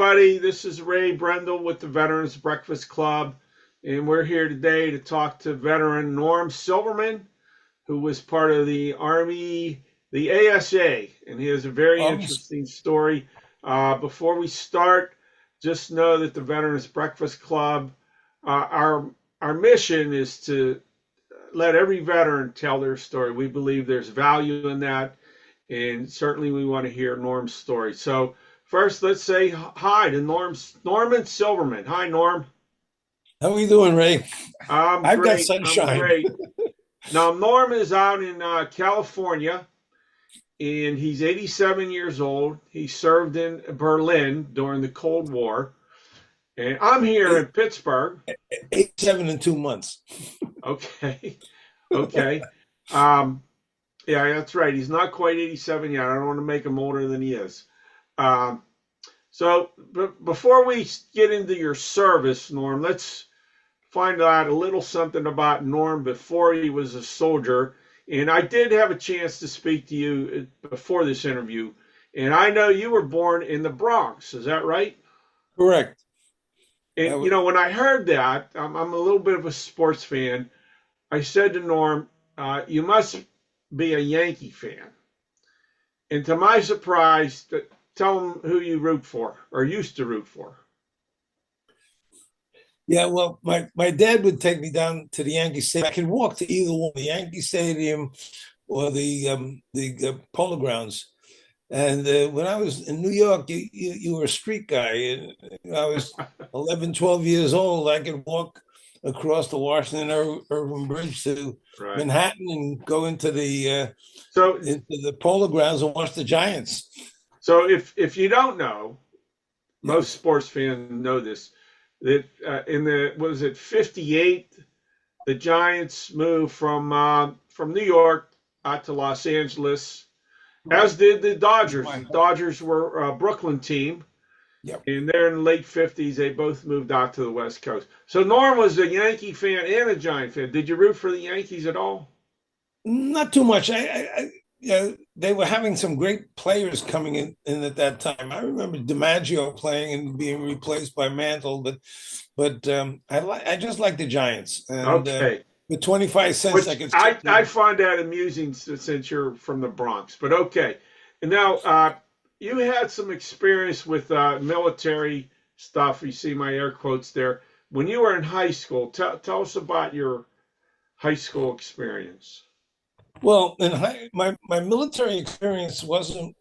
everybody. This is Ray Brendel with the Veterans Breakfast Club, and we're here today to talk to veteran Norm Silverman, who was part of the Army, the ASA, and he has a very interesting story. Before we start, just know that the Veterans Breakfast Club, our mission is to let every veteran tell their story. We believe there's value in that, and certainly we want to hear Norm's story. So first, let's say hi to Norman Silverman. Hi, Norm. How are you doing, Ray? I'm I've got great. I'm sunshine. great. Now, Norm is out in California, and he's 87 years old. He served in Berlin during the Cold War, and I'm here in Pittsburgh. 87 and 2 months. Okay, okay. Yeah, that's right. He's not quite 87 yet. I don't want to make him older than he is. So before we get into your service, Norm, let's find out a little something about Norm before he was a soldier. And I did have a chance to speak to you before this interview, and I know you were born in the Bronx. Is that right? Correct. And when I heard that, I'm a little bit of a sports fan. I said to Norm, "You must be a Yankee fan." And to my surprise, tell him who you root for or used to root for. Yeah, well, my dad would take me down to the Yankee Stadium. I could walk to either one, the Yankee Stadium or the Polo Grounds. And when I was in New York, you were a street guy. And I was 11, 12 years old. I could walk across the Washington Irving Bridge to Manhattan and go into the Polo Grounds and watch the Giants. So if you don't know, most sports fans know this, that in the, what was it, 58, the Giants moved from New York out to Los Angeles, as did the Dodgers. The Dodgers were a Brooklyn team. Yep. And there in the late 50s, they both moved out to the West Coast. So Norm was a Yankee fan and a Giant fan. Did you root for the Yankees at all? Not too much. They were having some great players coming in at that time. I remember DiMaggio playing and being replaced by Mantle, but I just like the Giants. And, okay. With 25 cents, I find that amusing since you're from the Bronx. But okay. And now you had some experience with military stuff. You see my air quotes there. When you were in high school, tell us about your high school experience. Well, my military experience wasn't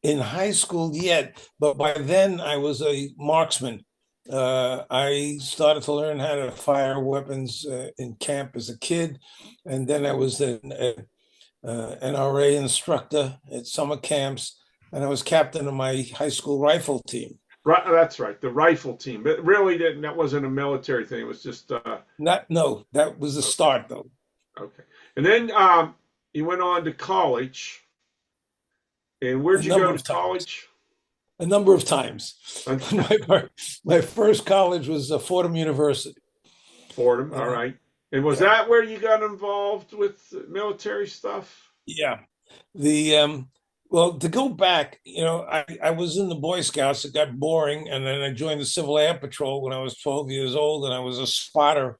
in high school yet, but by then I was a marksman. I started to learn how to fire weapons in camp as a kid, and then I was an NRA instructor at summer camps, and I was captain of my high school rifle team. Right, that's right, the rifle team. But really, that wasn't a military thing. It was just no. That was the start, though. Okay, and then you went on to college. And where'd you go to college? A number of times. My first college was Fordham University. Fordham, all right. And was that where you got involved with military stuff? Yeah. Well, to go back, I was in the Boy Scouts. It got boring, and then I joined the Civil Air Patrol when I was 12 years old, and I was a spotter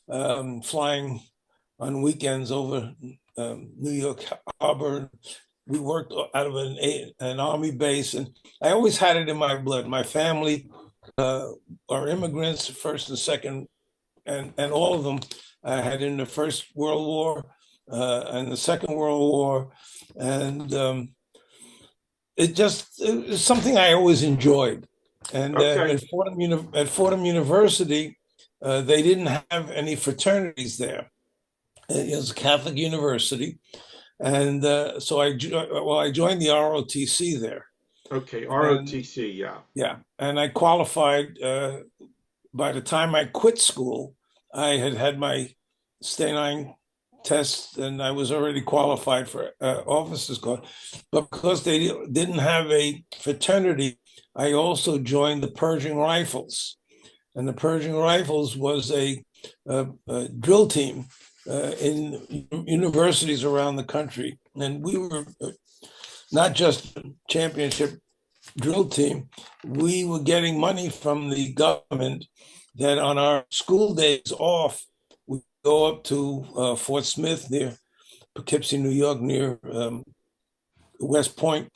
flying on weekends over New York Harbor. We worked out of an Army base, and I always had it in my blood. My family are immigrants, first and second, and all of them had in the First World War and the Second World War, and it was something I always enjoyed. And at Fordham University, they didn't have any fraternities there. It was a Catholic university. And so I joined the ROTC there. Okay, ROTC, yeah. Yeah, and I qualified. By the time I quit school, I had my Stay-9 test, and I was already qualified for officers' corps. But because they didn't have a fraternity, I also joined the Pershing Rifles. And the Pershing Rifles was a drill team in universities around the country. And we were not just championship drill team, we were getting money from the government that on our school days off, we go up to Fort Smith near Poughkeepsie, New York, near West Point.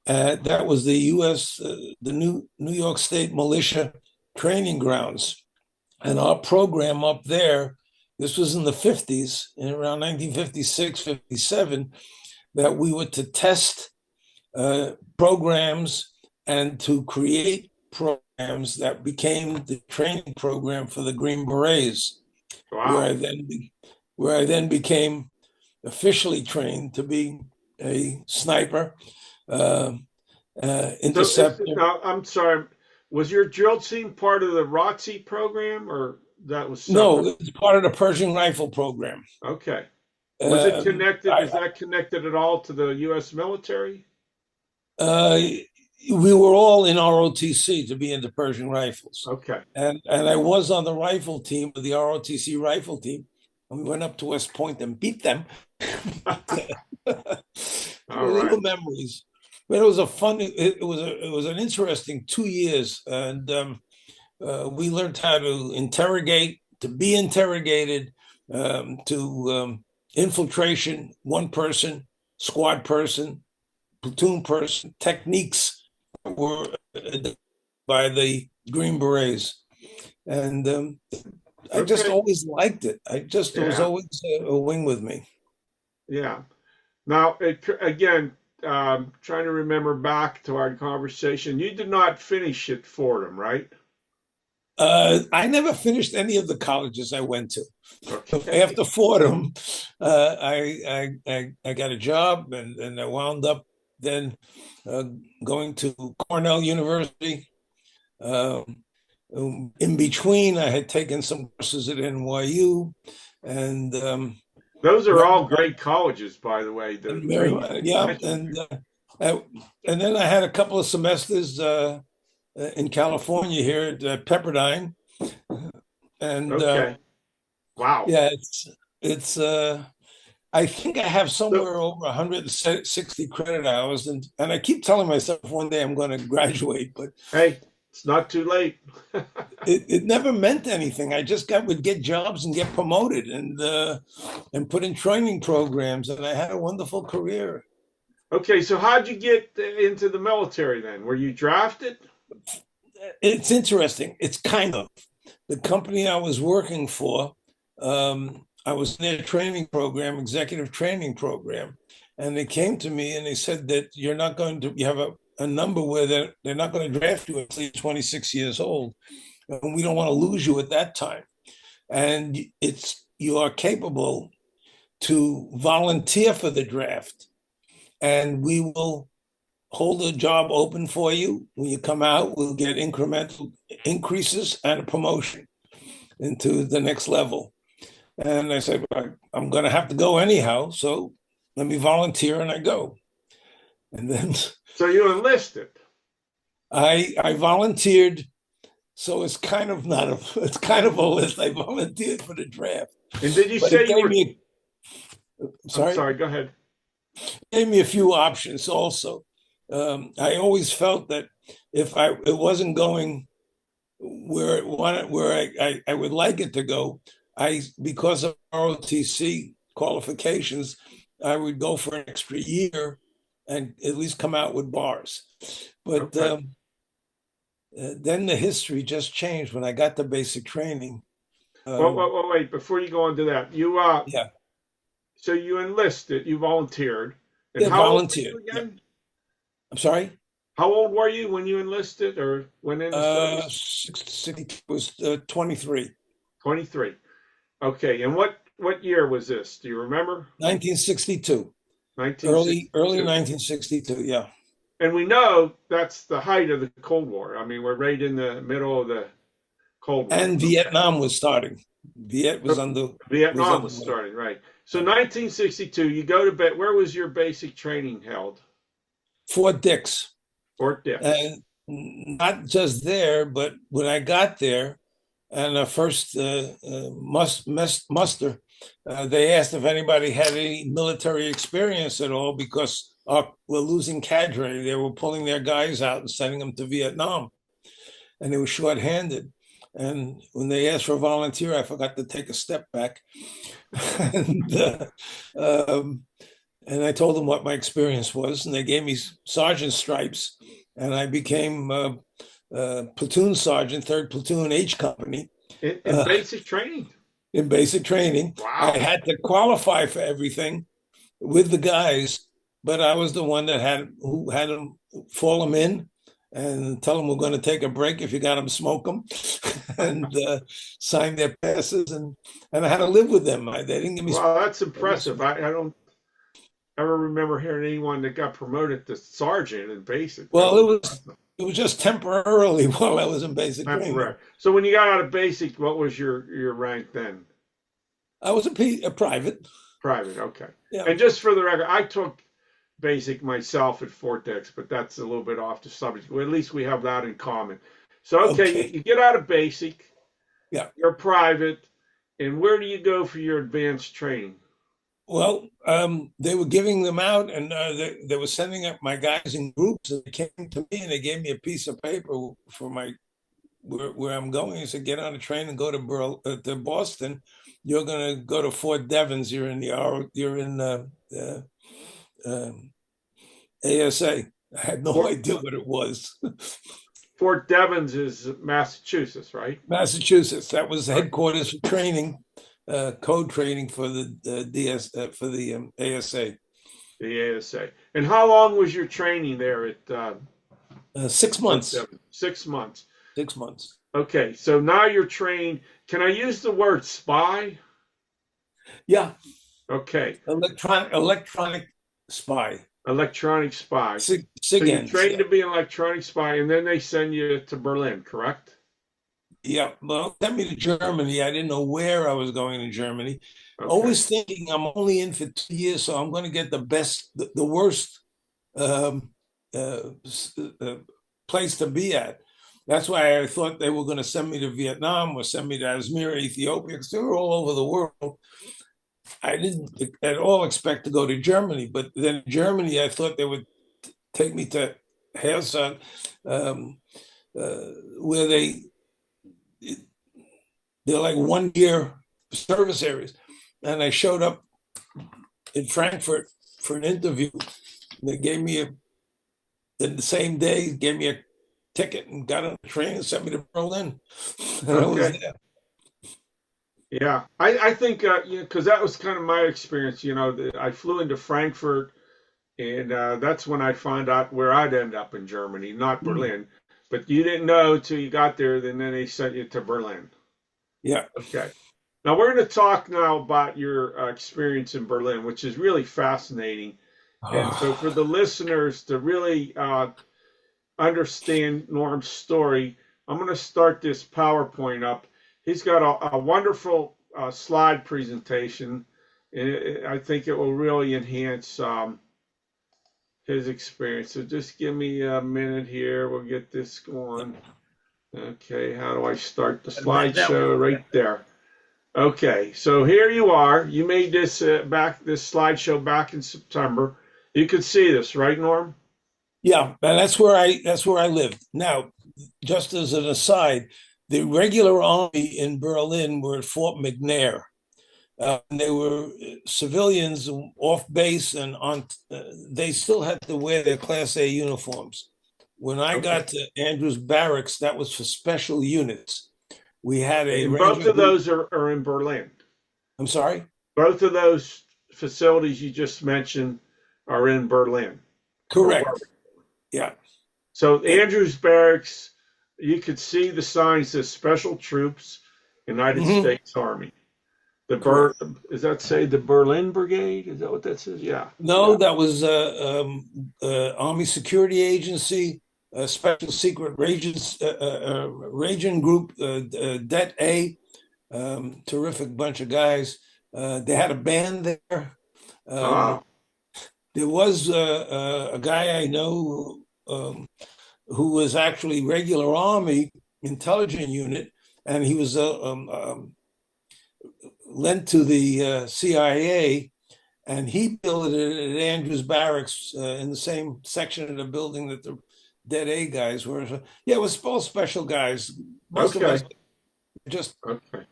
That was the U.S., the New York State Militia training grounds. And our program up there, this was in the 50s, in around 1956, 57, that we were to test programs and to create programs that became the training program for the Green Berets, Wow. where I then became officially trained to be a sniper, interceptor. Now, I'm sorry. Was your drill team part of the ROTC program, or that was separate? No, it's part of the Pershing Rifle program. Okay. Was it connected? Is that connected at all to the U.S. military? We were all in ROTC to be into Pershing rifles. Okay. And I was on the rifle team of the ROTC rifle team. And we went up to West Point and beat them. Little memories. But it was a fun. It was an interesting 2 years, and we learned how to interrogate, to be interrogated, to infiltration, one person, squad person, platoon person, techniques were by the Green Berets, and I just always liked it. It was always a wing with me. Yeah. Now, again, trying to remember back to our conversation, you did not finish at Fordham, right? I never finished any of the colleges I went to. Okay. After Fordham, I got a job, and I wound up then going to Cornell University. In between, I had taken some courses at NYU, and those are all great colleges, by the way. Yeah, and then I had a couple of semesters in California here at Pepperdine, and wow, yeah, it's I think I have somewhere over 160 credit hours, and I keep telling myself one day I'm going to graduate, but hey, it's not too late. it never meant anything. I just would get jobs and get promoted and put in training programs, and I had a wonderful career. Okay, so how'd you get into the military then? Were you drafted? It's interesting. It's kind of the company I was working for. I was in their training program, executive training program, and they came to me and they said that you have a number where they're not going to draft you until you're 26 years old, and we don't want to lose you at that time. And you are capable to volunteer for the draft, and we will hold a job open for you. When you come out, we'll get incremental increases and a promotion into the next level. And I said, I'm going to have to go anyhow, so let me volunteer, and I go. And then, so you enlisted. I volunteered, so it's kind of it's kind of a list. I volunteered for the draft. And did you say you were? Sorry. I'm sorry. Go ahead. Gave me a few options also. I always felt that if it wasn't going where I would like it to go, because of ROTC qualifications, I would go for an extra year and at least come out with bars. But then the history just changed when I got the basic training. Wait, before you go on to that, yeah. So you enlisted, you volunteered. And how volunteered. Old were you again? Yeah. I'm sorry? How old were you when you enlisted or went in? Was 23. 23. Okay, and what year was this? Do you remember? 1962. Early 1962, yeah. And we know that's the height of the Cold War. I mean, we're right in the middle of the Cold War. And Vietnam was starting. Vietnam was starting, right. So 1962, you go to bed. Where was your basic training held? Fort Dix. Fort Dix. And not just there, but when I got there, and the first muster, they asked if anybody had any military experience at all, because were losing cadre. They were pulling their guys out and sending them to Vietnam, and they were shorthanded. And when they asked for a volunteer, I forgot to take a step back. and, and I told them what my experience was, and they gave me sergeant stripes, and I became platoon sergeant, 3rd Platoon H Company. In basic training? In basic training. Wow. I had to qualify for everything with the guys, but I was the one that had them fall them in and tell them we're going to take a break. If you got them, smoke them, and sign their passes. And I had to live with them. They didn't give me. Wow, that's impressive. I don't ever remember hearing anyone that got promoted to sergeant in basic. Well, it was just temporarily while I was in basic training. So when you got out of basic, what was your rank then? I was a private. Private, okay. Yeah. And just for the record, I took basic myself at Fort Dix, but that's a little bit off the subject. Well, at least we have that in common. So, okay. You get out of basic. Yeah. You're private. And where do you go for your advanced training? Well, they were giving them out, and they were sending up my guys in groups, and they came to me and they gave me a piece of paper for where I'm going. He said, get on a train and go to Boston. You're going to go to Fort Devens. You're in ASA. I had no idea what it was. Fort Devens is Massachusetts, right? Massachusetts. That was the headquarters for training, code training for the ASA. The ASA. And how long was your training there at 6 months. 6 months. 6 months. Okay, so now you're trained. Can I use the word spy? Yeah. Okay. Electronic spy. Electronic spy. So you're trained to be an electronic spy, and then they send you to Berlin, correct? Yeah. Well, sent me to Germany. I didn't know where I was going to Germany. Okay. Always thinking I'm only in for 2 years, so I'm going to get the worst place to be at. That's why I thought they were going to send me to Vietnam or send me to Asmira, Ethiopia, because they were all over the world. I didn't at all expect to go to Germany, but then in Germany, I thought they would take me to Herson, where they're like 1 year service areas. And I showed up in Frankfurt for an interview. They gave me the same day, gave me a ticket and got on a train and sent me to Berlin. And I was there. Yeah, I think, because that was kind of my experience. I flew into Frankfurt, and that's when I found out where I'd end up in Germany, not Berlin. But you didn't know till you got there, and then they sent you to Berlin. Yeah. Okay. Now we're going to talk now about your experience in Berlin, which is really fascinating. And so for the listeners to really understand Norm's story, I'm going to start this PowerPoint up. He's got a wonderful slide presentation, and I think it will really enhance his experience. So just give me a minute here. We'll get this going. Okay, how do I start the slideshow? Right there. Okay, so here you are. You made this this slideshow back in September. You could see this, right, Norm? Yeah, and that's where I lived. Now, just as an aside, the regular army in Berlin were at Fort McNair. And they were civilians off base, and they still had to wear their Class A uniforms. When I got to Andrews Barracks, that was for special units. We had both of those are in Berlin. I'm sorry? Both of those facilities you just mentioned are in Berlin. Correct. Yeah. So Andrews Barracks, you could see the signs that Special Troops, United States Army. Does that say the Berlin Brigade? Is that what that says? Yeah. No, that was Army Security Agency, Special Secret Region Group, Det A, terrific bunch of guys. They had a band there. There was a guy I know who was actually regular Army intelligence unit, and he was lent to the CIA, and he built it at Andrews Barracks in the same section of the building that the Dead A guys were. So, yeah, it was all special guys. Most of Okay. us just. Okay.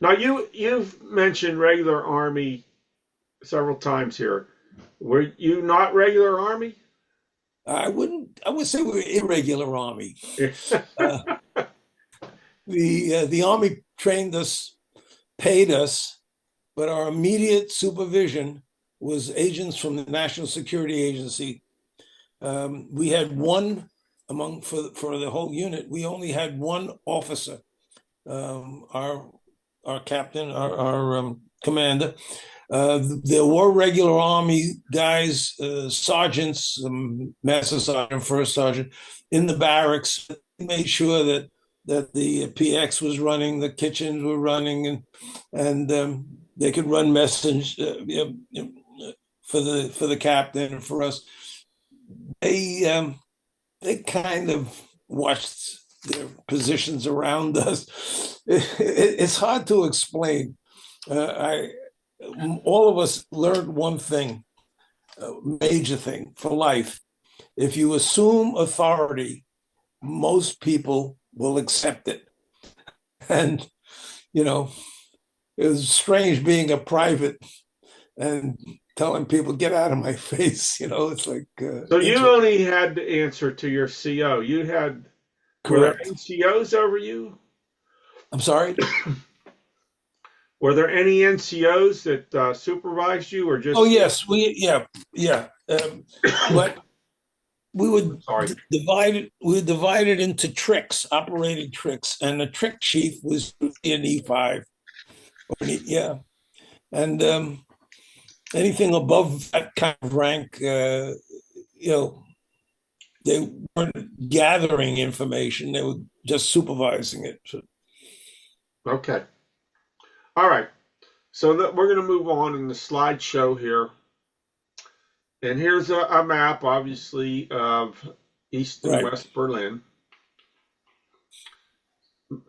Now you've mentioned regular Army several times here. Were you not regular Army? I would say we were irregular Army. Uh, the Army trained us, paid us, but our immediate supervision was agents from the National Security Agency. We had one for the whole unit. We only had one officer, our captain, our commander. There were regular Army guys, sergeants, master sergeant, first sergeant, in the barracks. They made sure that the PX was running, the kitchens were running, and they could run message for the captain and for us. They kind of watched their positions around us. It's hard to explain. All of us learned one thing, a major thing for life. If you assume authority, most people will accept it. And, you know, it was strange being a private and telling people, get out of my face. It's like. So you only had to answer to your CO. You had. Correct. Were there NCOs over you? I'm sorry? Were there any NCOs that supervised you, or just? Oh yes, yeah. But we would divide it. We would divide it into tricks, operating tricks, and the trick chief was an E5. Yeah, and anything above that kind of rank, they weren't gathering information; they were just supervising it. So. Okay. All right. So we're going to move on in the slideshow here. And here's a map, obviously, of East and West Berlin.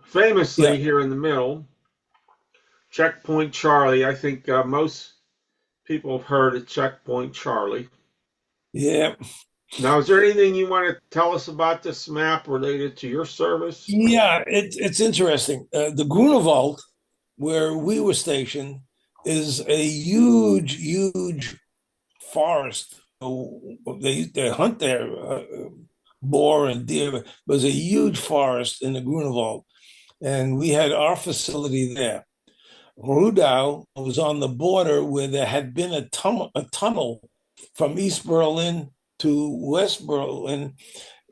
Famously, here in the middle, Checkpoint Charlie. I think most people have heard of Checkpoint Charlie. Yeah. Now, is there anything you want to tell us about this map related to your service? Yeah, it's interesting. The Grunewald, where we were stationed, is a huge forest. They hunt there, boar and deer. It was a huge forest in the Grunewald, and we had our facility there. Rudau was on the border where there had been a tunnel from East Berlin to West Berlin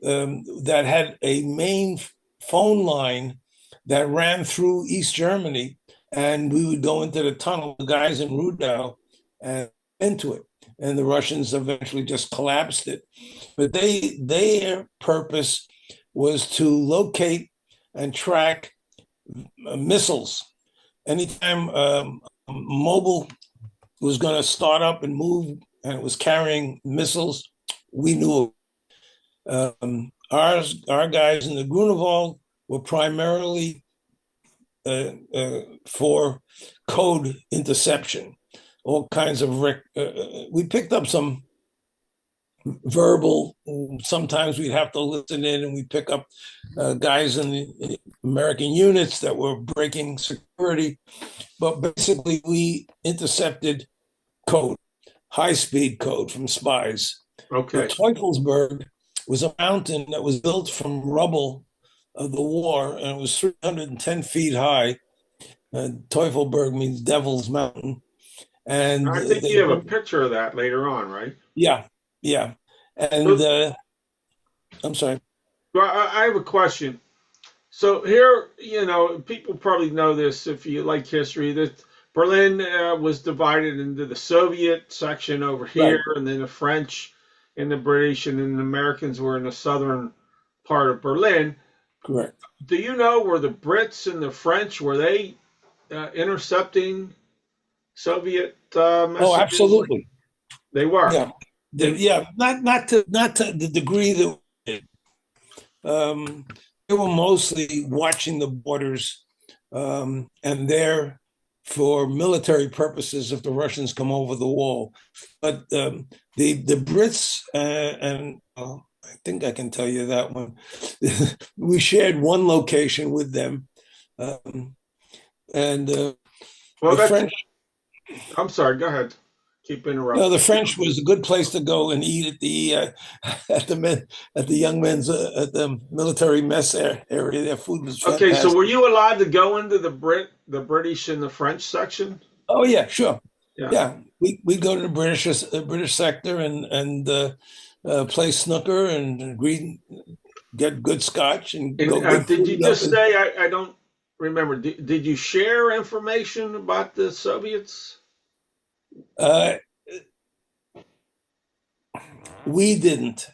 that had a main phone line that ran through East Germany, and we would go into the tunnel, the guys in Rudau, and into it. And the Russians eventually just collapsed it. But their purpose was to locate and track missiles. Anytime mobile was going to start up and move, and it was carrying missiles, we knew it. Our guys in the Grunewald were primarily for code interception, all kinds of. We picked up some verbal. Sometimes we'd have to listen in, and we pick up guys in the American units that were breaking security. But basically, we intercepted code, high-speed code from spies. Okay. The Teufelsberg was a mountain that was built from rubble of the war, and it was 310 feet high. Teufelberg means Devil's Mountain. And I think you have a picture of that later on, right? Yeah. And I'm sorry. Well, I have a question. So here, people probably know this if you like history, that Berlin was divided into the Soviet section over here, and then the French and the British, and then the Americans were in the southern part of Berlin. Correct. Do you know, were the Brits and the French, were they intercepting Soviet messages? Oh, absolutely. They were. Yeah. Not to the degree that we did. They were mostly watching the borders, and their for military purposes if the Russians come over the wall. But the Brits and I think I can tell you that one. We shared one location with them, and Well, the French. I'm sorry. Go ahead. Keep No, interrupting. the French was a good place to go and eat at the young men's at the military mess area. Their food was fantastic. Okay, so were you allowed to go into the British and the French section? Oh yeah, sure. Yeah. Yeah, we go to the British sector and play snooker and get good scotch and go get did you food just up say I don't remember? Did you share information about the Soviets? We didn't.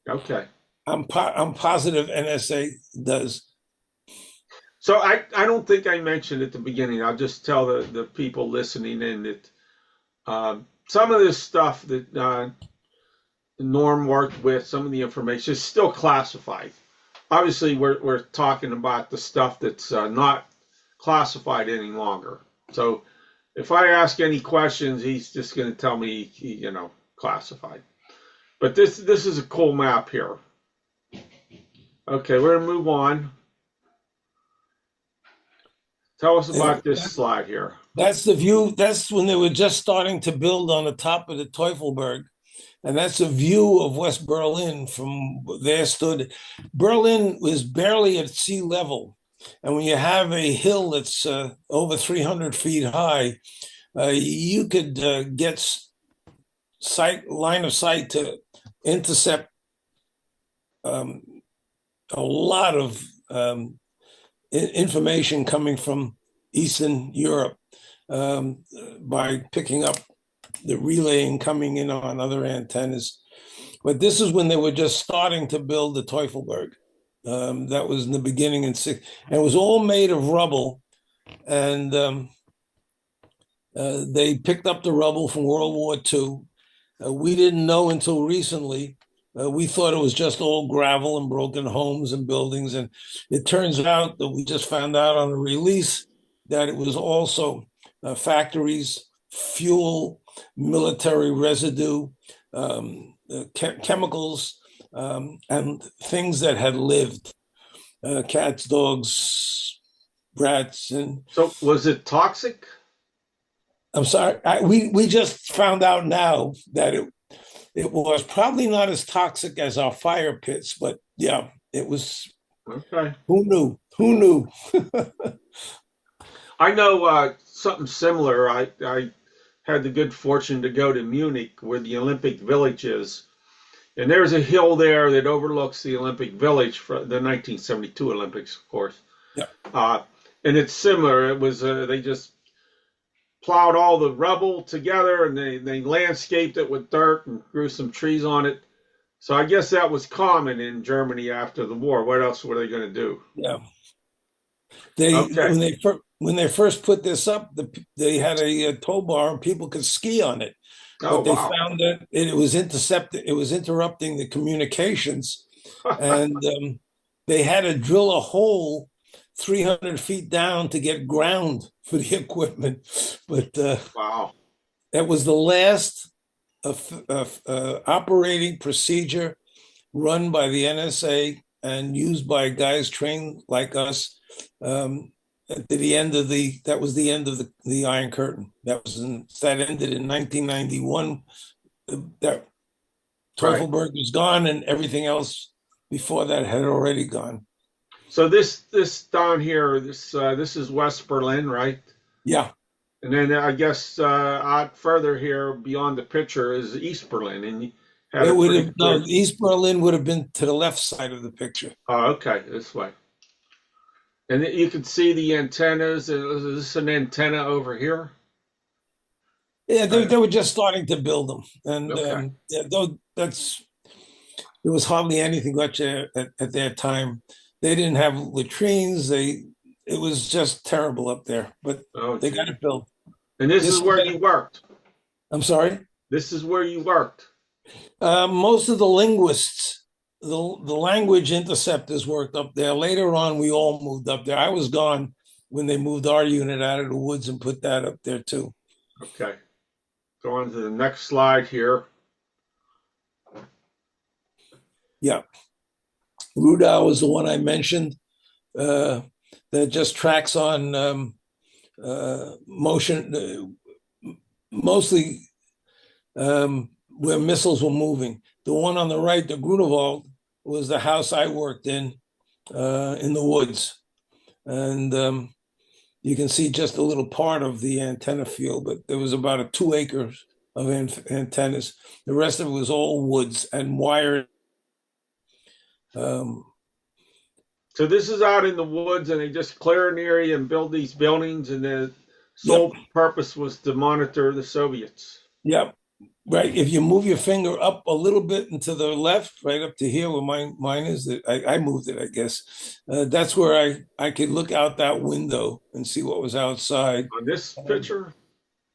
Okay. I'm positive NSA does. So I don't think I mentioned at the beginning. I'll just tell the people listening in that some of this stuff that Norm worked with, some of the information is still classified. Obviously, we're talking about the stuff that's not classified any longer. So if I ask any questions, he's just going to tell me, classified. But this is a cool map here. Okay, we're going to move on. Tell us about this slide here. That's the view. That's when they were just starting to build on the top of the Teufelberg. And that's a view of West Berlin from there stood. Berlin was barely at sea level. And when you have a hill that's over 300 feet high, you could get line of sight to intercept a lot of information coming from Eastern Europe by picking up the relaying coming in on other antennas. But this is when they were just starting to build the Teufelberg. That was in the beginning and it was all made of rubble. And they picked up the rubble from World War II. We didn't know until recently. We thought it was just all gravel and broken homes and buildings. And it turns out that we just found out on a release that it was also factories, fuel, military residue, chemicals, and things that had lived, cats, dogs, rats. And so was it toxic? I'm sorry, we just found out now that it was probably not as toxic as our fire pits, but yeah, it was. Okay. Who knew? I know something similar. I had the good fortune to go to Munich, where the Olympic Village is. And there's a hill there that overlooks the Olympic Village for the 1972 Olympics, of course. Yeah. And it's similar. It was they just plowed all the rubble together and they landscaped it with dirt and grew some trees on it. So I guess that was common in Germany after the war. What else were they going to do? Yeah. When they first put this up, they had a tow bar and people could ski on it. But they found that it was interrupting the communications, and they had to drill a hole 300 feet down to get ground for the equipment. But that was the last operating procedure run by the NSA and used by guys trained like us. That was the end of the Iron Curtain. That ended in 1991. That Teufelberg was gone, and everything else before that had already gone. So this down here, this is West Berlin, right? Yeah. And then I guess out further here beyond the picture is East Berlin, and East Berlin would have been to the left side of the picture. Oh, okay, this way. And you can see the antennas. Is this an antenna over here? Yeah, they were just starting to build them, and there was hardly anything much at that time. They didn't have latrines. It was just terrible up there, but they got it built. And this is where you worked. I'm sorry? This is where you worked. Most of the linguists. The language interceptors worked up there. Later on, we all moved up there. I was gone when they moved our unit out of the woods and put that up there too. Okay. Go on to the next slide here. Yeah. Rudau is the one I mentioned that just tracks on motion, mostly where missiles were moving. The one on the right, the Grunewald, was the house I worked in the woods. And you can see just a little part of the antenna field, but there was about 2 acres of antennas. The rest of it was all woods and wired. So this is out in the woods, and they just clear an area and build these buildings, and the sole purpose was to monitor the Soviets. Yep. Right. If you move your finger up a little bit and to the left, right up to here where mine is, that I moved it, I guess. That's where I could look out that window and see what was outside. On this picture?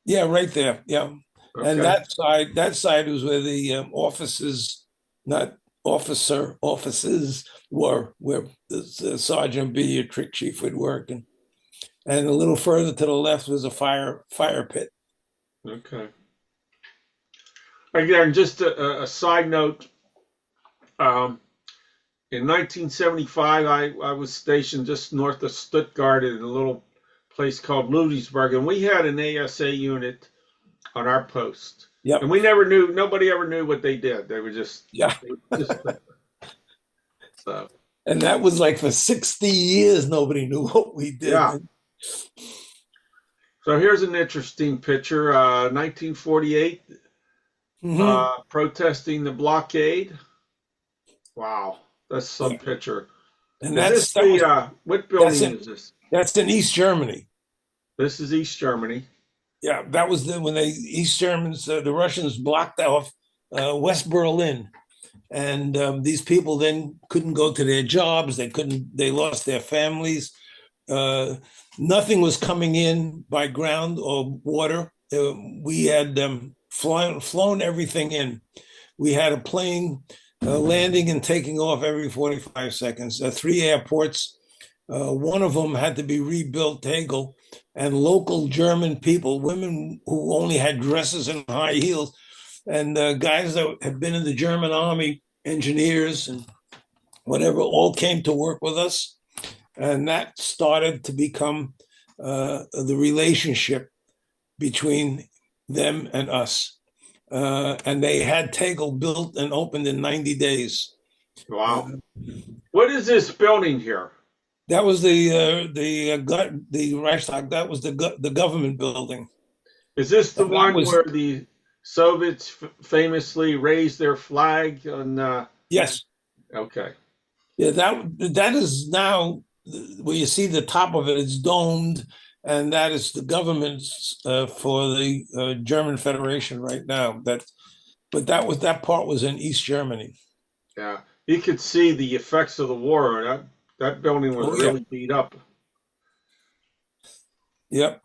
Yeah, right there. Yeah. Okay. And that side was where the offices, not offices were, where the Sergeant B, your trick chief, would work. And a little further to the left was a fire pit. Okay. Again, just a side note. In 1975, I was stationed just north of Stuttgart in a little place called Ludwigsburg, and we had an ASA unit on our post. Yep. And nobody ever knew what they did. They were just, so. And that was like for 60 years, nobody knew what we did. Yeah. So here's an interesting picture, 1948. Protesting the blockade. Wow, that's some picture. And what building is this? That's in East Germany. This is East Germany. Yeah, that was when East Germans, the Russians blocked off West Berlin, and these people then couldn't go to their jobs. They lost their families. Nothing was coming in by ground or water. We had flown everything in. We had a plane landing and taking off every 45 seconds. 3 airports. One of them had to be rebuilt, Tegel, and local German people, women who only had dresses and high heels, and guys that had been in the German army, engineers and whatever, all came to work with us. And that started to become the relationship between them and us. And they had Tegel built and opened in 90 days. Wow. What is this building here? That was the Reichstag. That was the government building. Is this the one where the Soviets famously raised their flag on? Yes. Okay. Yeah, that is now where you see the top of it. It's domed, and that is the government's for the German Federation right now. But that part was in East Germany. Yeah, you could see the effects of the war. That building was really beat up. Yep.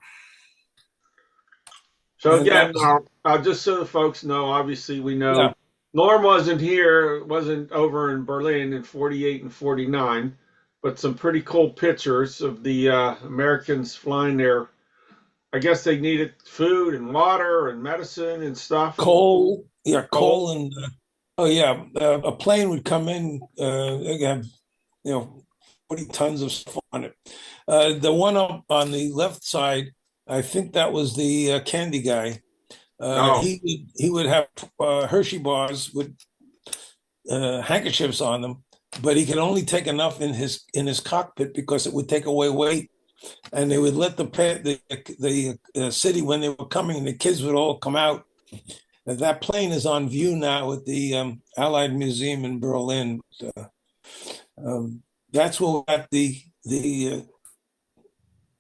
So again, just so the folks know, obviously we know Norm wasn't here, wasn't over in Berlin in 48 and 49, but some pretty cool pictures of the Americans flying there. I guess they needed food and water and medicine and stuff. Coal and a plane would come in. They have 40 tons of stuff on it. The one up on the left side, I think that was the candy guy. He would have Hershey bars with handkerchiefs on them, but he could only take enough in his cockpit because it would take away weight. And they would let the city, when they were coming, the kids would all come out. And that plane is on view now at the Allied Museum in Berlin. That's where we got the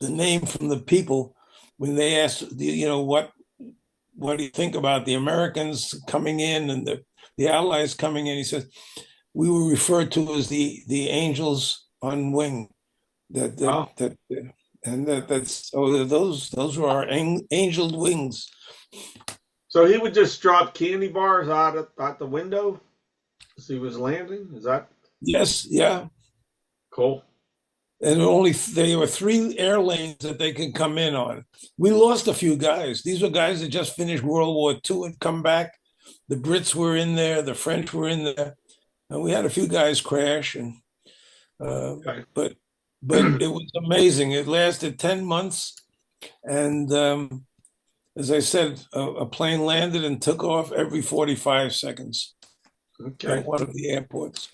name from the people when they asked, what do you think about the Americans coming in and the Allies coming in? He says, we were referred to as the angels on wing. Those were our angel wings. So he would just drop candy bars out the window as he was landing? Is that? Yes, yeah. Cool. and there were 3 air lanes that they could come in on. We lost a few guys. These were guys that just finished World War II and come back. The Brits were in there, the French were in there, and we had a few guys crash. And Okay. but it was amazing. It lasted 10 months, and as I said, a plane landed and took off every 45 seconds Okay. at one of the airports.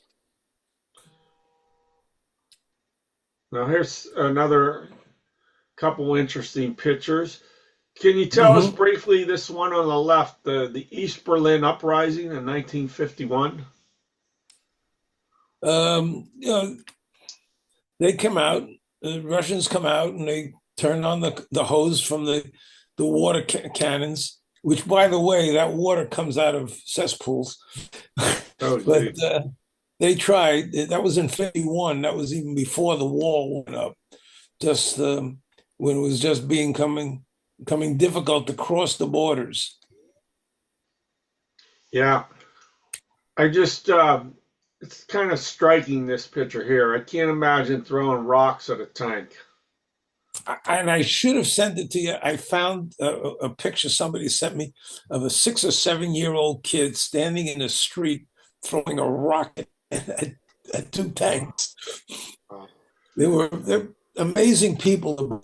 Now here's another couple interesting pictures. Can you tell us briefly this one on the left, the East Berlin uprising in 1951? You know, they come out, the Russians come out, and they turn on the hose from the water cannons, which, by the way, that water comes out of cesspools. Oh, But they tried. That was in 51. That was even before the wall went up. Just when it was just becoming difficult to cross the borders. yeah. I just, it's kind of striking, this picture here. I can't imagine throwing rocks at a tank. And I should have sent it to you. I found a picture somebody sent me of a 6 or 7-year-old kid standing in the street throwing a rocket at 2 tanks. They're amazing people.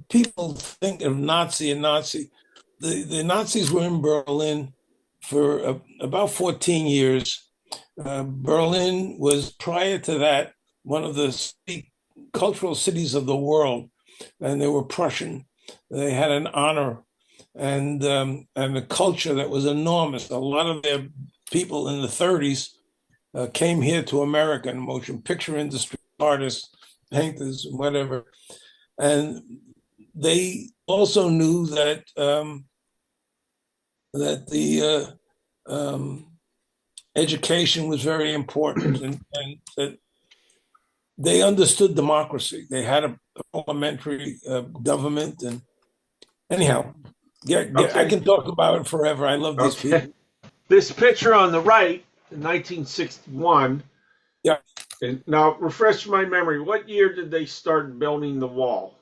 People think of Nazi and Nazi. The Nazis were in Berlin for about 14 years. Berlin was, prior to that, one of the cultural cities of the world, and they were Prussian. They had an honor and a culture that was enormous. A lot of their people in the 30s came here to America, in motion picture industry, artists, painters, whatever. And they also knew that the education was very important, and that they understood democracy. They had a parliamentary government, and anyhow, I can talk about it forever. I love these people. This picture on the right, in 1961. Yeah. And now, refresh my memory. What year did they start building the wall?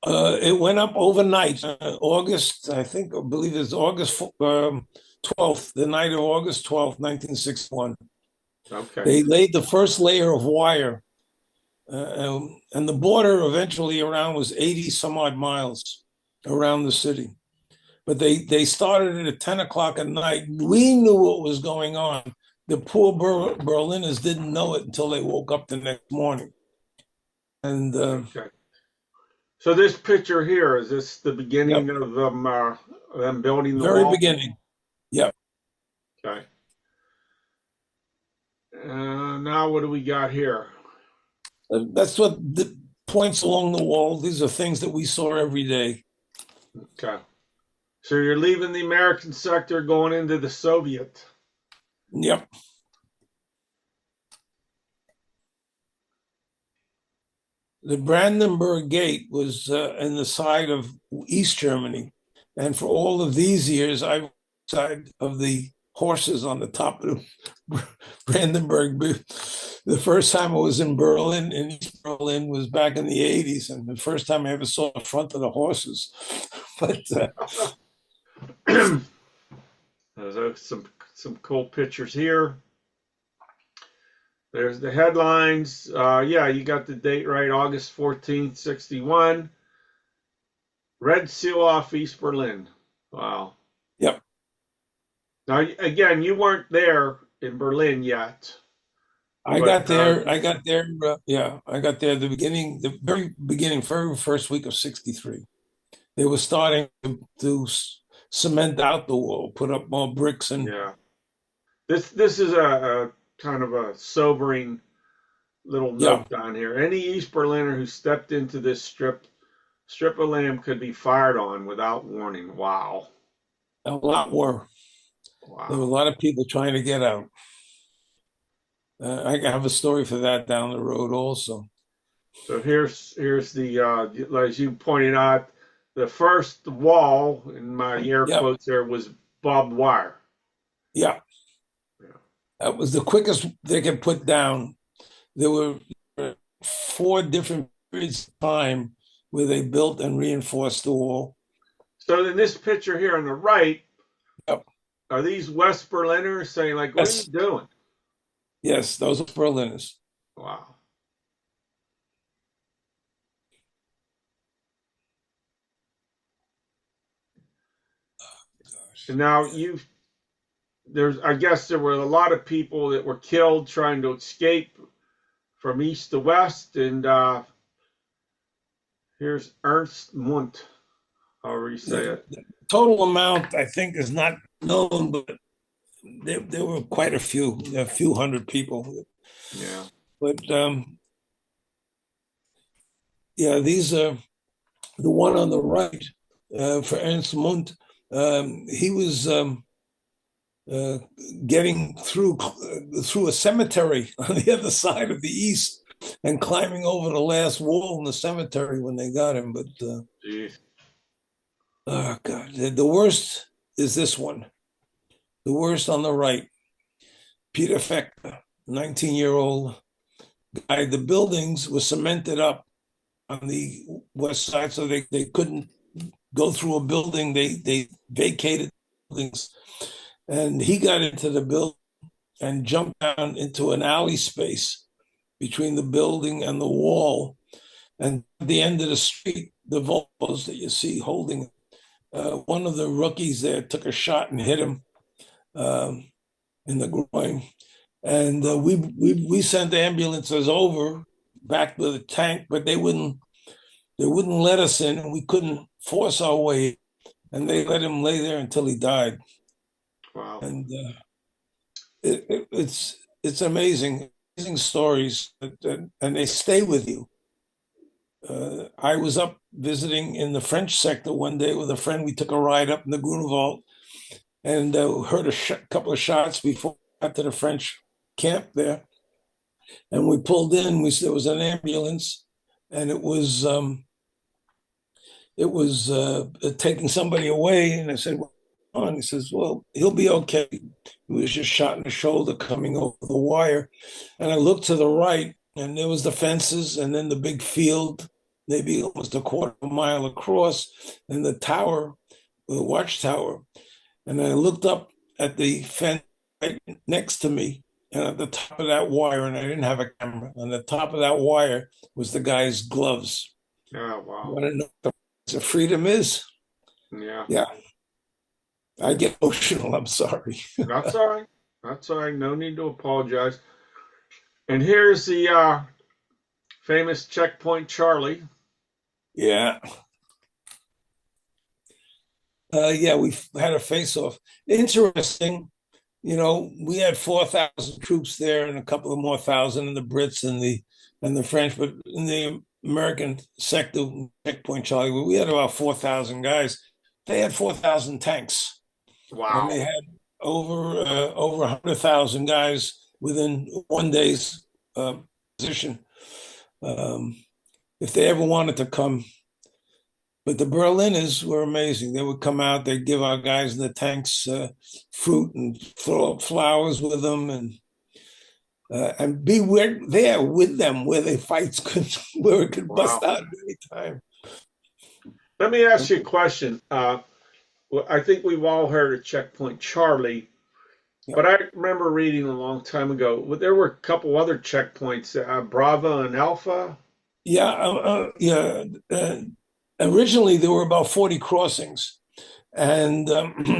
It went up overnight, August. I believe it's August 12th, the night of August 12th, 1961. Okay. They laid the first layer of wire, and the border eventually around was 80 some odd miles around the city. But they started it at 10 o'clock at night. We knew what was going on. The poor Berliners didn't know it until they woke up the next morning. And okay. So this picture here, is this the beginning of them building the very wall? beginning? Yep. Okay. Now what do we got here? That's what the points along the wall. These are things that we saw every day. Okay. So you're leaving the American sector, going into the Soviet. Yep. The Brandenburg Gate was in the side of East Germany. And for all of these years, I was side of the horses on the top of the Brandenburg. The first time I was in Berlin, in East Berlin, was back in the 80s. And the first time I ever saw the front of the horses. But there's some cool pictures here. There's the headlines. Yeah, you got the date right, August 14th, 61. Red Seal off East Berlin. Wow. Yep. Now, again, you weren't there in Berlin yet. I got there. Yeah, I got there the very beginning, very first week of 63. They were starting to cement out the wall, put up more bricks, and yeah. This is a kind of a sobering little note down here. Any East Berliner who stepped into this strip of land could be fired on without warning. Wow. A lot were. Wow. There were a lot of people trying to get out. I have a story for that down the road also. So here's the as you pointed out, the first wall, in my air quotes there, was barbed wire. Yeah. That was the quickest they could put down. There were 4 different periods of time where they built and reinforced the wall. So in this picture here on the right, Yep. are these West Berliners saying like, "What are you Yes, doing?" yes, those are Berliners. Wow. And now I guess there were a lot of people that were killed trying to escape from east to west. And here's Ernst Munt, however you say The it. total amount, I think, is not known, but there were quite a few hundred people. Yeah. But yeah, these are the one on the right for Ernst Munt. He was uh, getting through a cemetery on the other side of the east and climbing over the last wall in the cemetery when they got him. But oh God, the worst is this one. The worst on the right, Peter Fechter, 19-year-old guy. The buildings were cemented up on the west side, so they couldn't go through a building. They vacated buildings, and he got into the building and jumped down into an alley space between the building and the wall. And at the end of the street, the Volvos that you see holding, one of the rookies there took a shot and hit him in the groin. And we sent ambulances over back to the tank, but they wouldn't let us in, and we couldn't force our way in, and they let him lay there until he died. Wow. And it's amazing stories, and they stay with you. I was up visiting in the French sector one day with a friend. We took a ride up in the Grunewald and heard a couple of shots before we got to the French camp there. And we pulled in. There was an ambulance, and it was taking somebody away. And I said, "What's going on?" He says, "Well, he'll be okay. He was just shot in the shoulder coming over the wire." And I looked to the right, and there was the fences, and then the big field, maybe almost a quarter of a mile across, and the tower, the watchtower. And I looked up at the fence right next to me, and at the top of that wire, and I didn't have a camera, on the top of that wire was the guy's gloves. Oh, wow. You want to know what the freedom is? Yeah. Yeah. I get emotional. I'm sorry. That's all right. That's all right. No need to apologize. And here's the famous Checkpoint Charlie. Yeah. Yeah, we had a face-off. Interesting, we had 4,000 troops there and a couple of more thousand in the Brits and the French, but in the American sector, Checkpoint Charlie, we had about 4,000 guys. They had 4,000 tanks. Wow. And they had over 100,000 guys within one day's position. If they ever wanted to come. But the Berliners were amazing. They would come out, they'd give our guys in the tanks fruit and throw up flowers with them and be there with them where the fights where it could bust out at any time. Let me ask you a question. I think we've all heard of Checkpoint Charlie, but I remember reading a long time ago, there were a couple other checkpoints, Bravo and Alpha. Yeah, originally, there were about 40 crossings, and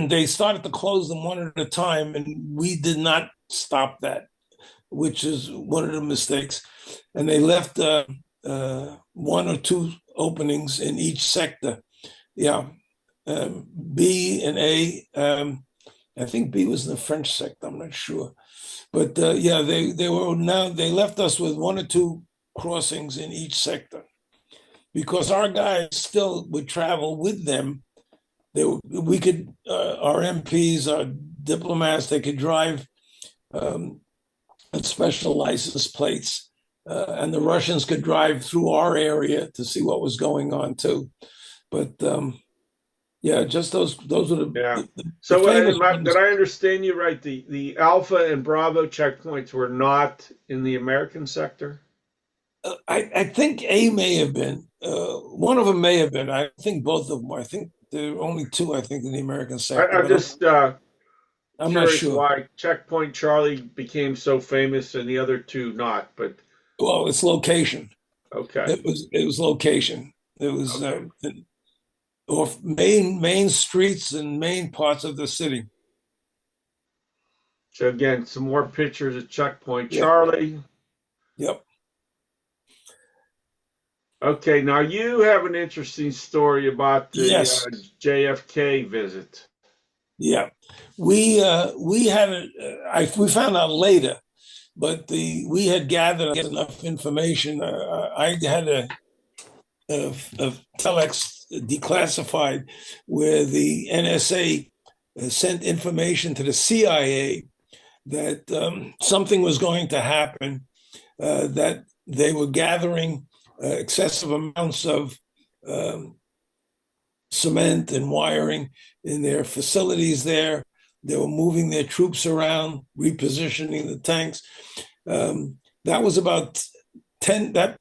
they started to close them one at a time, and we did not stop that, which is one of the mistakes. And they left 1 or 2 openings in each sector. Yeah, B and A. I think B was in the French sector. I'm not sure, but yeah, they left us with 1 or 2 crossings in each sector, because our guys still would travel with them. We could, our MPs, our diplomats, they could drive special license plates, and the Russians could drive through our area to see what was going on too. But yeah, just those were the So did I understand you right? The Alpha and Bravo checkpoints were not in the American sector? I think A may have been. One of them may have been. I think both of them. I think there are only two, I think, in the American sector, I'm but just I'm not curious sure. why Checkpoint Charlie became so famous and the other two not. But Well, it's location. okay, It was location. It was okay. off main streets and main parts of the city. So again, some more pictures of Checkpoint Yeah. Charlie. Yep. Okay, now you have an interesting story about the Yes. JFK visit. Yeah. We had we found out later, but the we had gathered enough information. I had a telex declassified where the NSA sent information to the CIA that something was going to happen, that they were gathering excessive amounts of um, cement and wiring in their facilities there. They were moving their troops around, repositioning the tanks. That was about 10, that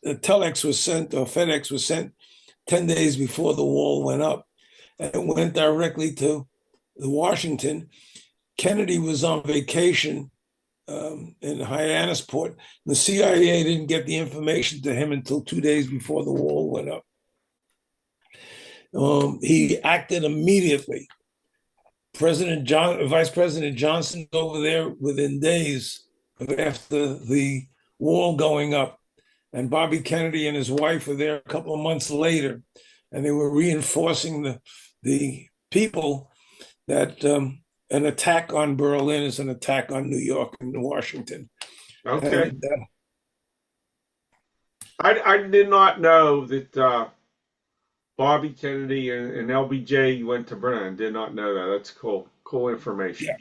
telex was sent, or FedEx was sent 10 days before the wall went up. And it went directly to Washington. Kennedy was on vacation in Hyannisport. The CIA didn't get the information to him until 2 days before the wall went up. He acted immediately. Vice President Johnson over there within days after the wall going up, and Bobby Kennedy and his wife were there a couple of months later, and they were reinforcing the people that an attack on Berlin is an attack on New York and Washington. Okay, And I did not know that Bobby Kennedy and LBJ went to Berlin. Did not know that. That's cool. Cool information.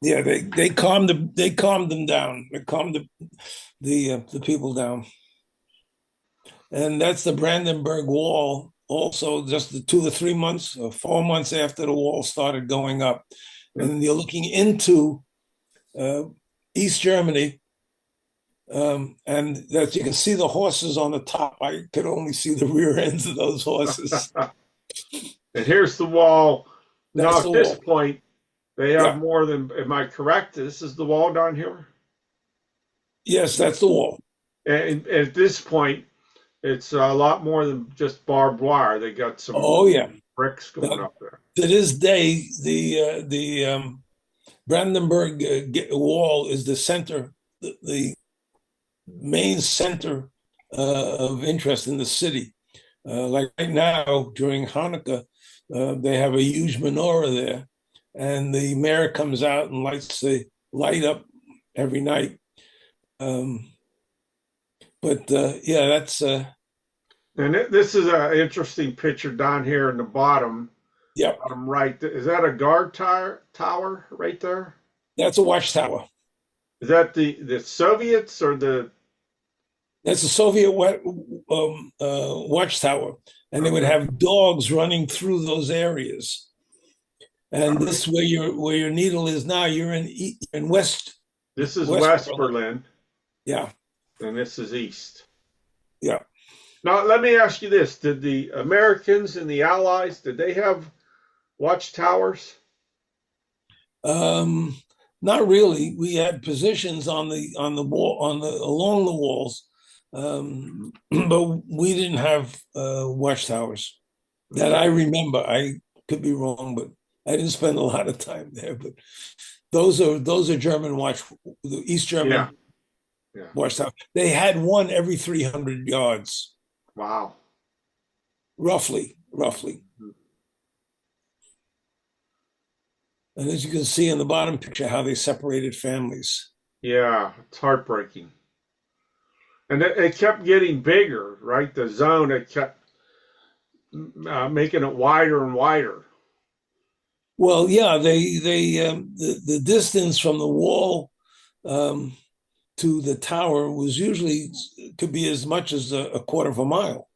yeah, they calmed them. They calmed them down. They calmed the people down. And that's the Brandenburg Wall. Also, just the 2 or 3 months, or 4 months after the wall started going up, and you're looking into East Germany, and that you can see the horses on the top. I could only see the rear ends of those horses. And here's the wall. Now That's at the this wall. point, they have Yeah. more than. Am I correct? This is the wall down here. Yes, that's the wall. And at this point, it's a lot more than just barbed wire. They got some Oh yeah. bricks going Now, up there. to this day, the Brandenburg Wall is the center, the main center of interest in the city. Like right now during Hanukkah, they have a huge menorah there, and the mayor comes out and lights the light up every night. Um, but yeah, that's And this is an interesting picture down here in the yep, bottom right. Is that a guard tower right there? that's a watchtower. Is that the Soviets or the? That's a Soviet watchtower, and they would Okay. have dogs running through those areas. And this where your needle is now, you're in This is West West Berlin. Berlin, Yeah, and this is East. yeah. Now, let me ask you this: did the Americans and the Allies did they have watchtowers? Um, Not really. We had positions on the wall along the walls, but we didn't have watchtowers that I Okay. remember. I could be wrong, but I didn't spend a lot of time there. But those are German the East Yeah. German Yeah. watchtower. They had one every 300 yards, Wow. roughly. And as you can see in the bottom picture, how they separated families. Yeah, it's heartbreaking. And it kept getting bigger, right? The zone it kept making it wider and wider. Well, yeah, the distance from the wall um, to the tower was usually could be as much as a quarter of a mile,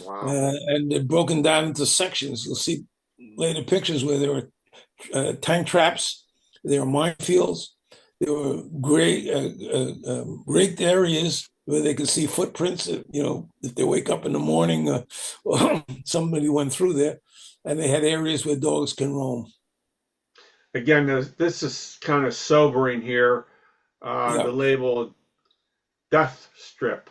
Wow. and they're broken down into sections. You'll see later pictures where there were tank traps, there were minefields, There were great, great areas where they could see footprints. If they wake up in the morning, somebody went through there, and they had areas where dogs can roam. Again, this is kind of sobering here. The Yeah, label death strip.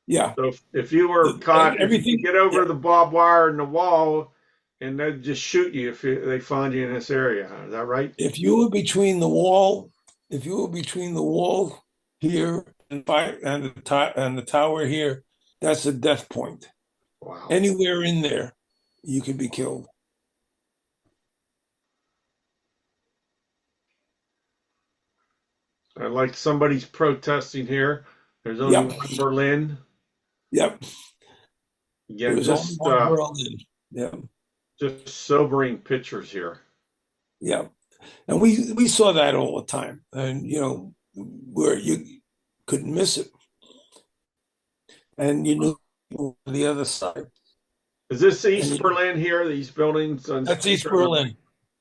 yeah. So if you were caught, if you could Everything. get over Yeah, the barbed wire in the wall, and they'd just shoot you if they found you in this area. Is that right? if you were between the wall, if you were between the wall here and the tower here, that's a death point. Wow. Anywhere in there, you could be killed. Like somebody's protesting here. There's only Yep, one Berlin. yep. There Again, was only one Berlin. Yeah, just sobering pictures here. yeah. And we saw that all the time, and where you couldn't miss it, and you knew on the other side. Is this East And Berlin here? These buildings on that's East picture on Berlin,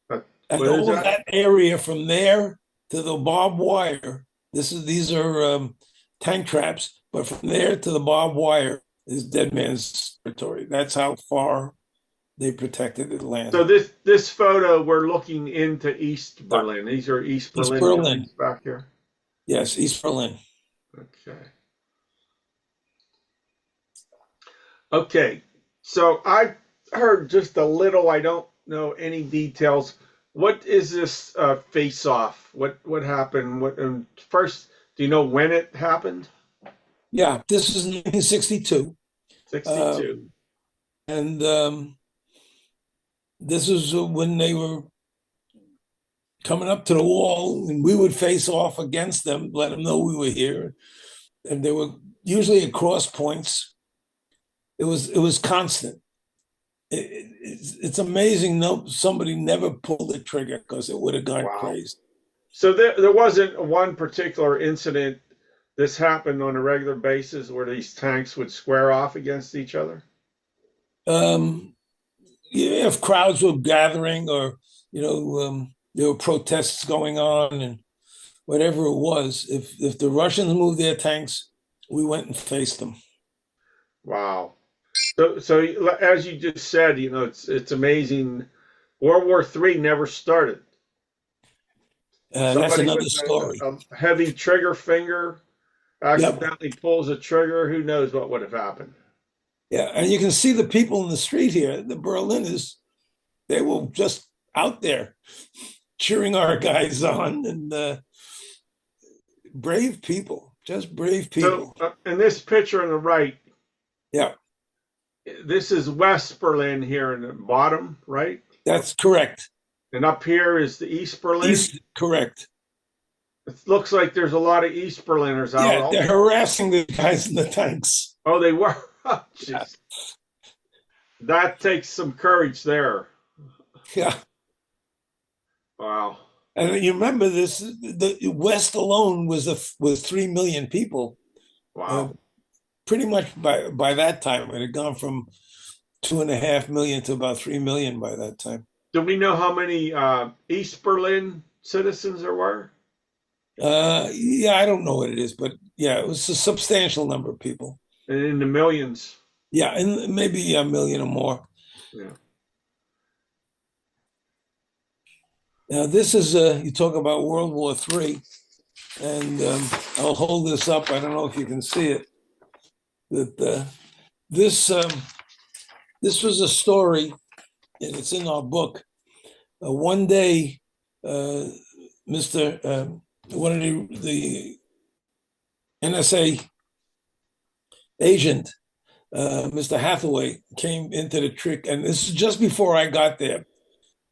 the, and what is all of that? that area from there to the barbed wire. These are tank traps, but from there to the barbed wire is dead man's territory. That's how far they protected So Atlanta. this photo, we're looking into East Yeah. Berlin. These are East East Berlin Berlin, buildings back here. yes, East Berlin. Okay. Okay. So I heard just a little. I don't know any details. What is this face off? What happened? First, do you know when it happened? Yeah, this is 1962. 62. Um, and this is when they were coming up to the wall, and we would face off against them, let them know we were here. And they were usually at cross points. It was constant. It's amazing. No, somebody never pulled the trigger because it would have gone Wow. crazy. So there wasn't one particular incident. This happened on a regular basis where these tanks would square off against each other. Um, yeah, if crowds were gathering, or there were protests going on, and whatever it was, if the Russians moved their tanks, we went and faced them. Wow. So as you just said, it's amazing. World War III never started. That's Somebody another with story. a heavy trigger finger Yep. accidentally pulls a trigger. Who knows what would have happened? Yeah, and you can see the people in the street here. The Berliners, they were just out there cheering our guys on, and brave people, just brave So people. in this picture on the right, Yeah, this is West Berlin here in the bottom, right? that's correct. And up here is the East Berlin. East, correct. It looks like there's a lot of East Berliners out Yeah, they're also. harassing the guys in the tanks. Oh, they were. Oh, Yeah, jeez. That takes some courage there. yeah. Wow. And you remember this? The West alone was 3 million people. Uh, Wow. Pretty much by that time, it had gone from 2.5 million to about 3 million by that time. Do we know how many East Berlin citizens there were? Yeah, I don't know what it is, but yeah, it was a substantial number of people. And in the millions. Yeah, and maybe a million or more. Yeah. Now, this is you talk about World War III, and I'll hold this up. I don't know if you can see it. That this this was a story, and it's in our book. One day, Mr. One of the NSA agent, Mr. Hathaway, came into the trick, and this is just before I got there.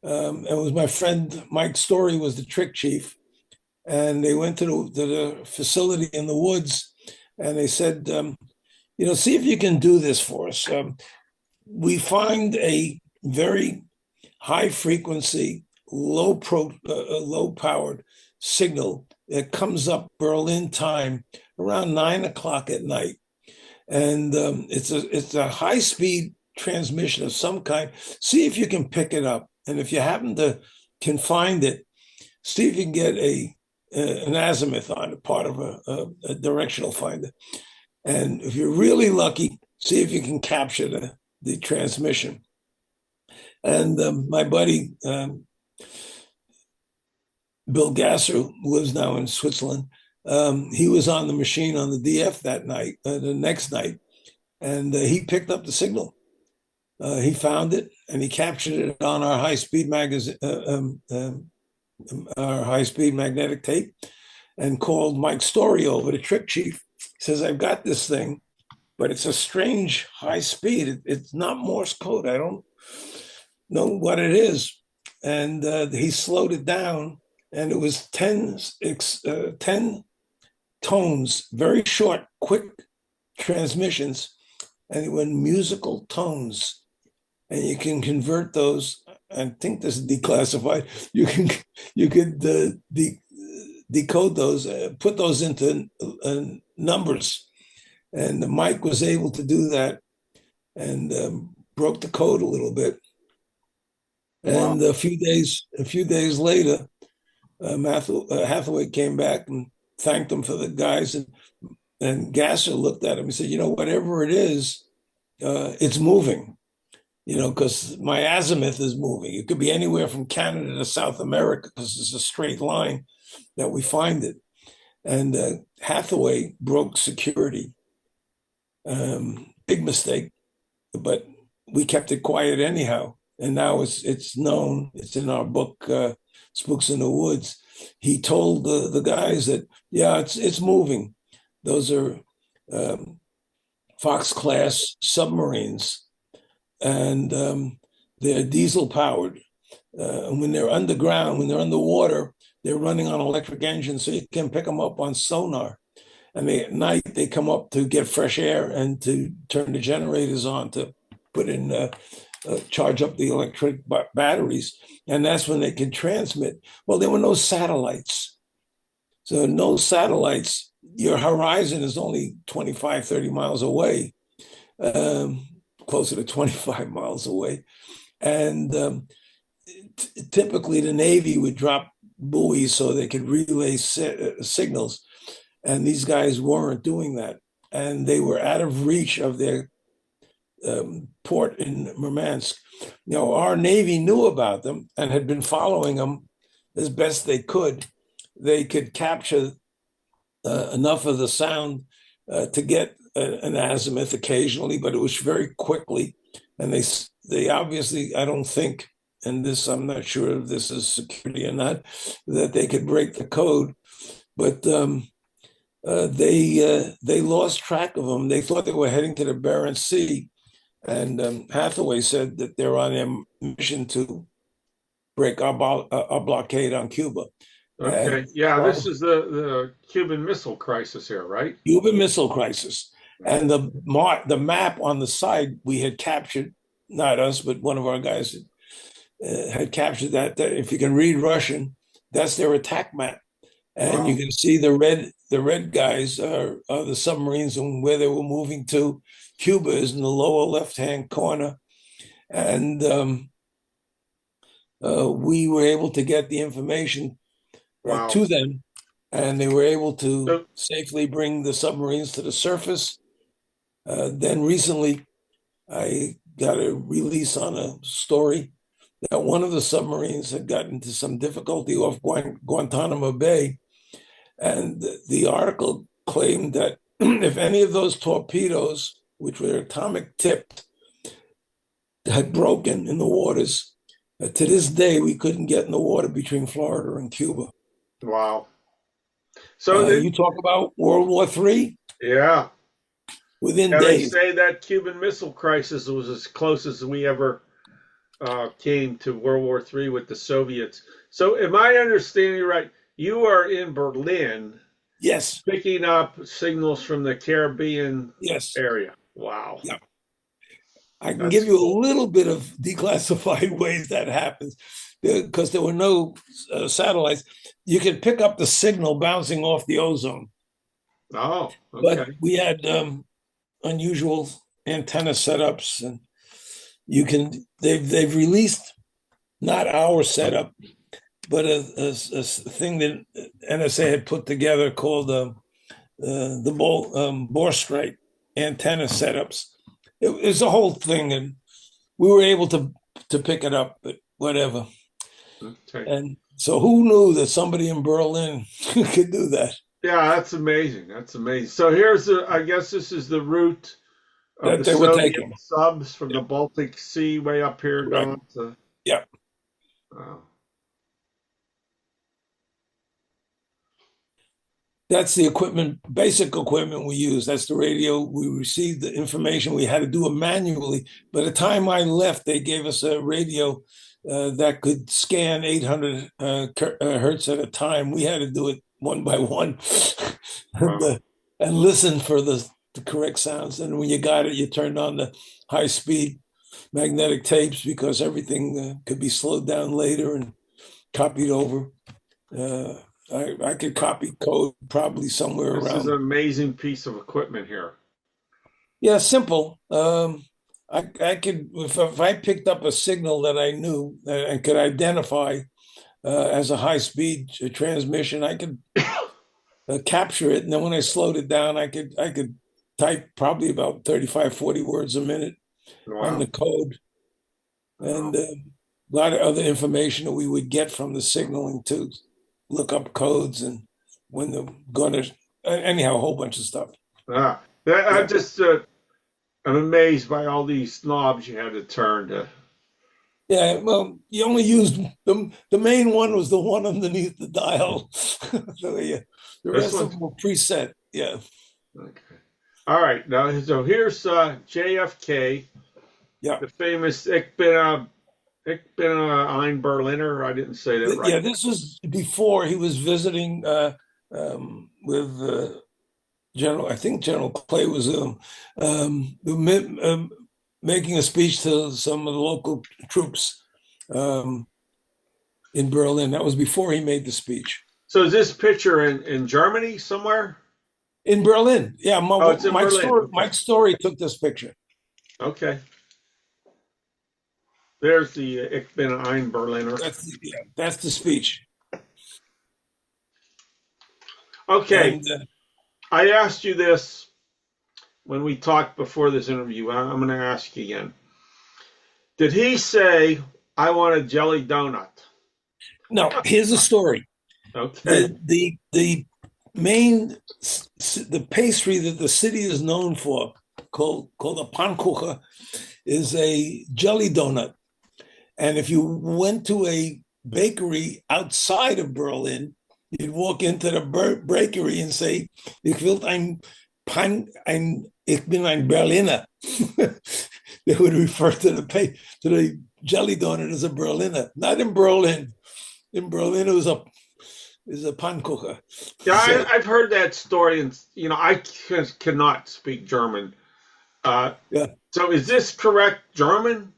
It was my friend Mike Story was the trick chief, and they went to the facility in the woods, and they said, see if you can do this for us. We find a very high frequency, low powered signal that comes up Berlin time around 9 o'clock at night, and it's a high speed transmission of some kind. See if you can pick it up, and if you happen to can find it, see if you can get an azimuth on it, part of a directional finder. And if you're really lucky, see if you can capture the transmission. And my buddy, Bill Gasser, who lives now in Switzerland, he was on the machine on the DF that night, the next night, and he picked up the signal. He found it and he captured it on our high-speed our high-speed magnetic tape, and called Mike Story over, the trick chief. He says, "I've got this thing, but it's a strange high speed. It's not Morse code. I don't know what it is." And he slowed it down, and it was 10 tones, very short, quick transmissions, and they were musical tones. And you can convert those. I think this is declassified. You could decode those, put those into numbers, and Mike was able to do that, and broke the code a little bit. Wow. And a few days later, Hathaway came back and thanked him for the guys, and Gasser looked at him and said, "You know, whatever it is, it's moving. You know, because my azimuth is moving. It could be anywhere from Canada to South America because it's a straight line that we find it." And Hathaway broke security. Big mistake, but we kept it quiet anyhow. And now it's known. It's in our book, Spooks in the Woods. He told the guys that, yeah, it's moving. Those are Fox-class submarines. And they're diesel powered. And when they're underground, when they're underwater, they're running on electric engines, so you can pick them up on sonar. And at night, they come up to get fresh air and to turn the generators on to put in, charge up the electric batteries. And that's when they can transmit. Well, there were no satellites. So no satellites. Your horizon is only 25, 30 miles away. Closer to 25 miles away. And typically the Navy would drop buoys so they could relay signals. And these guys weren't doing that. And they were out of reach of their port in Murmansk. You know, our Navy knew about them and had been following them as best they could. They could capture enough of the sound to get an azimuth occasionally, but it was very quickly. And they obviously, I don't think, and this, I'm not sure if this is security or not, that they could break the code, but they lost track of them. They thought they were heading to the Barents Sea, and Hathaway said that they're on their mission to break our blockade on Cuba. Okay, yeah, this is the Cuban Missile Crisis here, right? Cuban Missile Crisis. And the map on the side we had captured, not us, but one of our guys had captured that. If you can read Russian, that's their attack map. And wow. You can see the red guys are the submarines and where they were moving to. Cuba is in the lower left-hand corner. And we were able to get the information wow. to them. And they were able to safely bring the submarines to the surface. Then recently, I got a release on a story that one of the submarines had gotten into some difficulty off Guantanamo Bay. And the article claimed that if any of those torpedoes, which were atomic tipped, had broken in the waters, to this day, we couldn't get in the water between Florida and Cuba. Wow. So you talk about World War III? Yeah. Within days. They say that Cuban Missile Crisis was as close as we ever came to World War III with the Soviets. So am I understanding right? You are in Berlin. Yes. Picking up signals from the Caribbean area. Wow. Yeah. I can give you a little bit of declassified ways that happens because there were no satellites. You can pick up the signal bouncing off the ozone. Oh, okay. But we had unusual antenna setups, and they've released not our setup, but a thing that NSA had put together called the bore straight antenna setups. It was a whole thing, and we were able to pick it up, but whatever. Okay. And so, who knew that somebody in Berlin could do that? Yeah, that's amazing. That's amazing. So here's I guess this is the route of That the they were Soviet taking. subs from Yeah. the Baltic Sea way up here Right. going to. Yeah. Wow. That's the equipment, basic equipment we use. That's the radio. We received the information. We had to do it manually. By the time I left, they gave us a radio that could scan 800 hertz at a time. We had to do it one by one Wow. and listen for the correct sounds. And when you got it, you turned on the high speed magnetic tapes because everything could be slowed down later and copied over. I could copy code probably somewhere This is around. an amazing piece of equipment here. Yeah, simple. I could if I picked up a signal that I knew and could identify as a high speed transmission, I could capture it, and then when I slowed it down, I could type probably about 35, 40 words a minute on the code, and a lot of other information that we would get from the signaling too. Look up codes and when they're going to, anyhow, a whole bunch of stuff. I just, I'm amazed by all these knobs you had to turn to. Yeah, well, you only used the main one was the one underneath the dial. So the rest of them were preset. Yeah. Okay. All right. Now, so here's JFK. Yeah. The famous Ich bin ein Berliner. I didn't say that right. Yeah, this was before he was visiting with General. I think General Clay was making a speech to some of the local troops in Berlin. That was before he made the speech. So is this picture in Germany somewhere? In Berlin, yeah. It's in Berlin. Okay. Mike Story took this picture. Okay. There's the Ich bin ein Berliner. That's the speech. Okay. And, I asked you this when we talked before this interview. I'm going to ask you again. Did he say, I want a jelly donut? No, here's the story. Okay. The main, the pastry that the city is known for, called a Pannkuchen, is a jelly donut. And if you went to a bakery outside of Berlin, you'd walk into the bakery and say, Ich bin ein Berliner. They would refer to the jelly donut as a Berliner. Not in Berlin. In Berlin, it was a Pannkuchen. Yeah, so, I've heard that story, and I cannot speak German. Yeah. So is this correct German?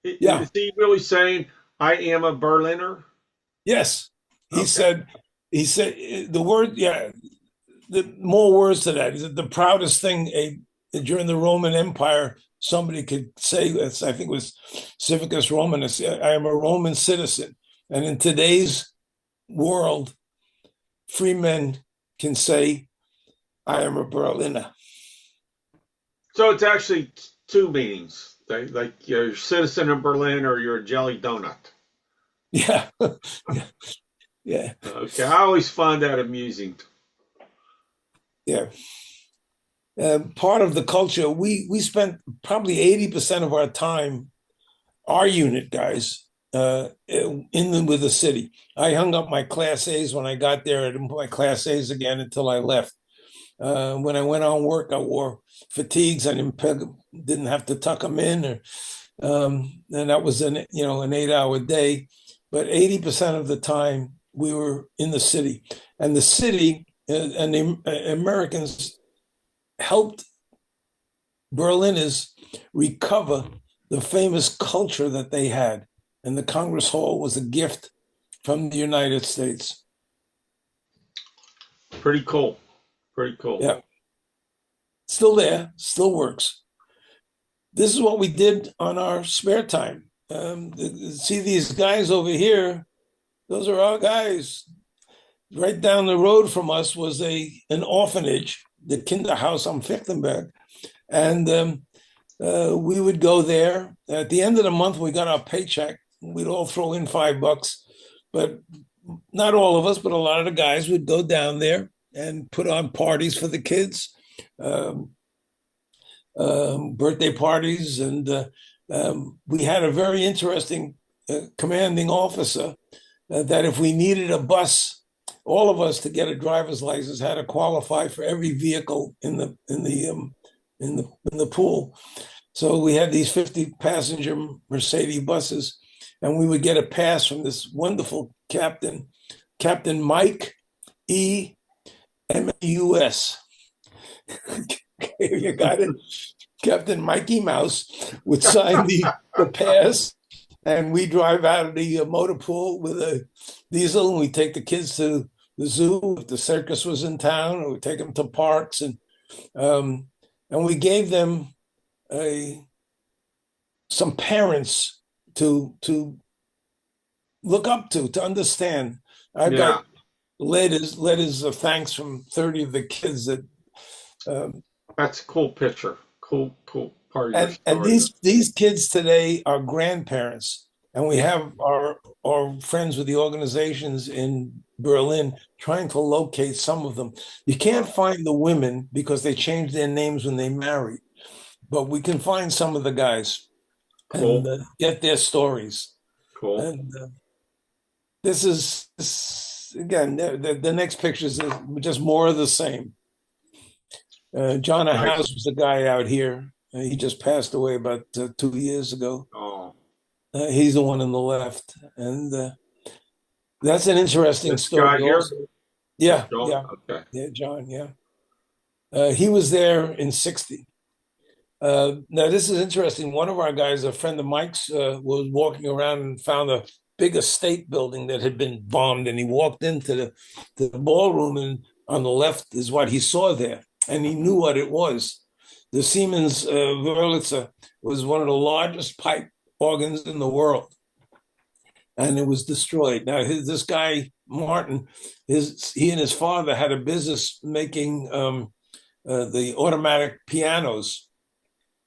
Yeah. Is he really saying, I am a Berliner? Yes. He said the word, the more words to that. The proudest thing during the Roman Empire somebody could say, I think it was Civicus Romanus, I am a Roman citizen. And in today's world, free men can say, I am a Berliner. So it's actually two meanings. Like you're a citizen of Berlin or you're a jelly donut. Yeah. Yeah. Okay. I always find that amusing. Yeah. Part of the culture, we spent probably 80% of our time, our unit guys, with the city. I hung up my Class A's when I got there. I didn't put my Class A's again until I left. When I went on work, I wore fatigues. I didn't have to tuck them in, and that was an 8-hour day. But 80% of the time we were in the city, and the city and the Americans helped Berliners recover the famous culture that they had. And the Congress Hall was a gift from the United States. Pretty cool. Pretty cool. Yeah. Still there, still works. This is what we did on our spare time. See these guys over here, those are our guys. Right down the road from us was an orphanage, the Kinderhaus am Fichtenberg, and we would go there. At the end of the month, we got our paycheck. We'd all throw in $5, but not all of us, but a lot of the guys would go down there and put on parties for the kids, um, birthday parties, and we had a very interesting commanding officer that if we needed a bus, all of us to get a driver's license had to qualify for every vehicle in the pool. So we had these 50-passenger Mercedes buses, and we would get a pass from this wonderful captain, Captain Mike E. M-A-U-S. You got it? Captain Mikey Mouse would sign the pass, and we drive out of the motor pool with a diesel, and we take the kids to the zoo if the circus was in town, or we take them to parks, and we gave them some parents to look up to understand. I've got letters of thanks from 30 of the kids that. That's a cool picture. Cool part of your story. And these kids today are grandparents, and we have our friends with the organizations in Berlin trying to locate some of them. You can't find the women because they changed their names when they married, but we can find some of the guys and get their stories. Cool. And this again, the next picture is just more of the same. John House was the guy out here. He just passed away about 2 years ago. Oh. He's the one on the left. And that's an interesting story. Yeah, John? yeah. Okay. Yeah, John, yeah. He was there in 60. Now, this is interesting. One of our guys, a friend of Mike's, was walking around and found a big estate building that had been bombed. And he walked into the ballroom, and on the left is what he saw there. And he knew what it was. The Siemens Wurlitzer was one of the largest pipe organs in the world, and it was destroyed. Now, this guy Martin, he and his father had a business making the automatic pianos,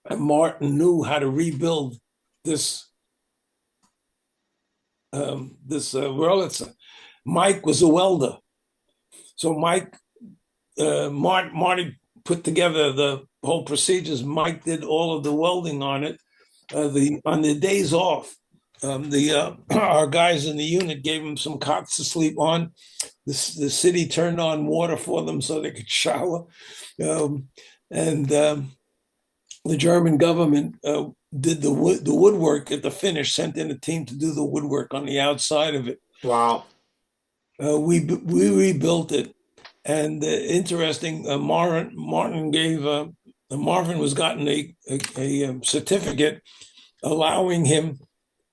and Martin knew how to rebuild this Wurlitzer. Mike was a welder, so Marty put together the whole procedures. Mike did all of the welding on it. On the days off, our guys in the unit gave them some cots to sleep on. The city turned on water for them so they could shower, and the German government did the woodwork at the finish. Sent in a team to do the woodwork on the outside of it. Wow. We rebuilt it. And interesting, Martin gave Marvin was gotten a certificate allowing him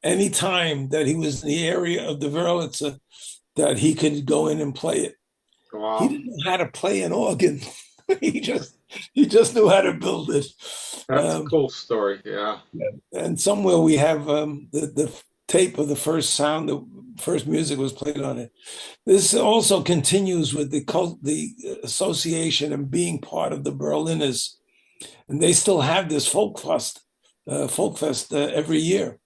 any time that he was in the area of the Wurlitzer that he could go in and play it. Wow. He didn't know how to play an organ. he just knew how to build it. That's a cool story. Yeah. And somewhere we have the tape of the first sound, the first music was played on it. This also continues with the association and being part of the Berliners, and they still have this Folkfest every year.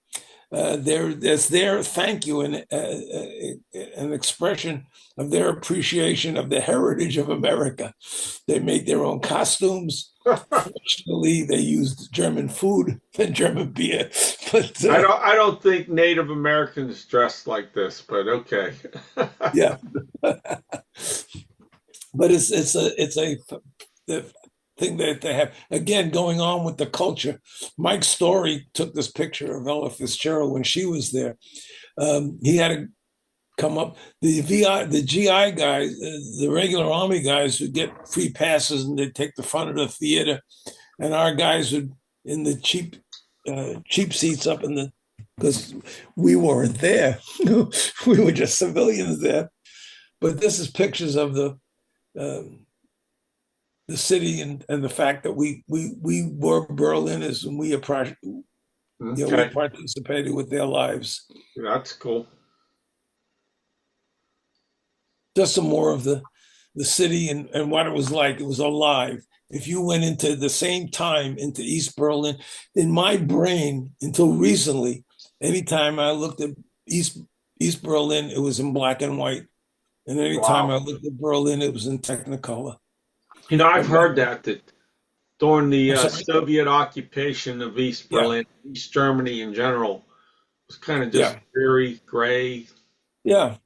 It's their thank you and an expression of their appreciation of the heritage of America. They make their own costumes. Fortunately, they used German food and German beer. But I don't think Native Americans dressed like this, but okay. Yeah, but it's a thing that they have, again, going on with the culture. Mike Story took this picture of Ella Fitzgerald when she was there. He had to come up. The GI guys, the regular Army guys would get free passes and they'd take the front of the theater, and our guys would in the cheap seats up in the, because we weren't there. We were just civilians there. But this is pictures of the city and the fact that we were Berliners, and we participated with their lives. That's cool. just some more of the city and what it was like. It was alive. If you went into the same time into East Berlin, in my brain until recently, anytime I looked at East Berlin, it was in black and white. And anytime Wow. I looked at Berlin, it was in Technicolor. I've heard that during the I'm sorry. Soviet occupation of East Yeah, Berlin, East Germany in general, was kind of just yeah, very gray. yeah,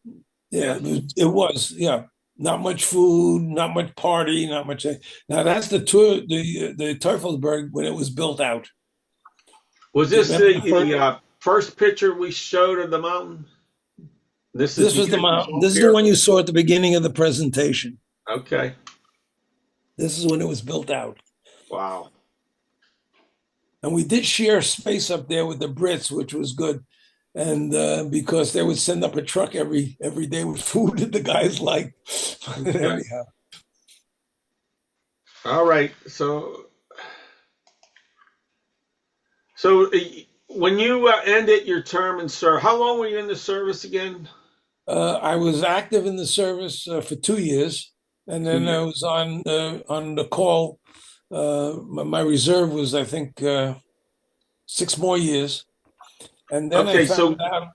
yeah. Yeah. Yeah. Not much food, not much party, not much. Now that's the tour, the Teufelsberg when it was built out. Was Do you this remember the first picture we showed of the mountain? This is this the was the end mountain. result This is the here. one you saw at the beginning of the presentation. Okay. This is when it was built out. Wow. And we did share space up there with the Brits, which was good. And because they would send up a truck every day with food that the guys liked. Okay. Anyhow. All right. So when you ended your term in service, how long were you in the service again? I was active in the service for 2 years, and 2 then I years. was on the call. My reserve was, I think, 6 more years, and then I Okay. found So out.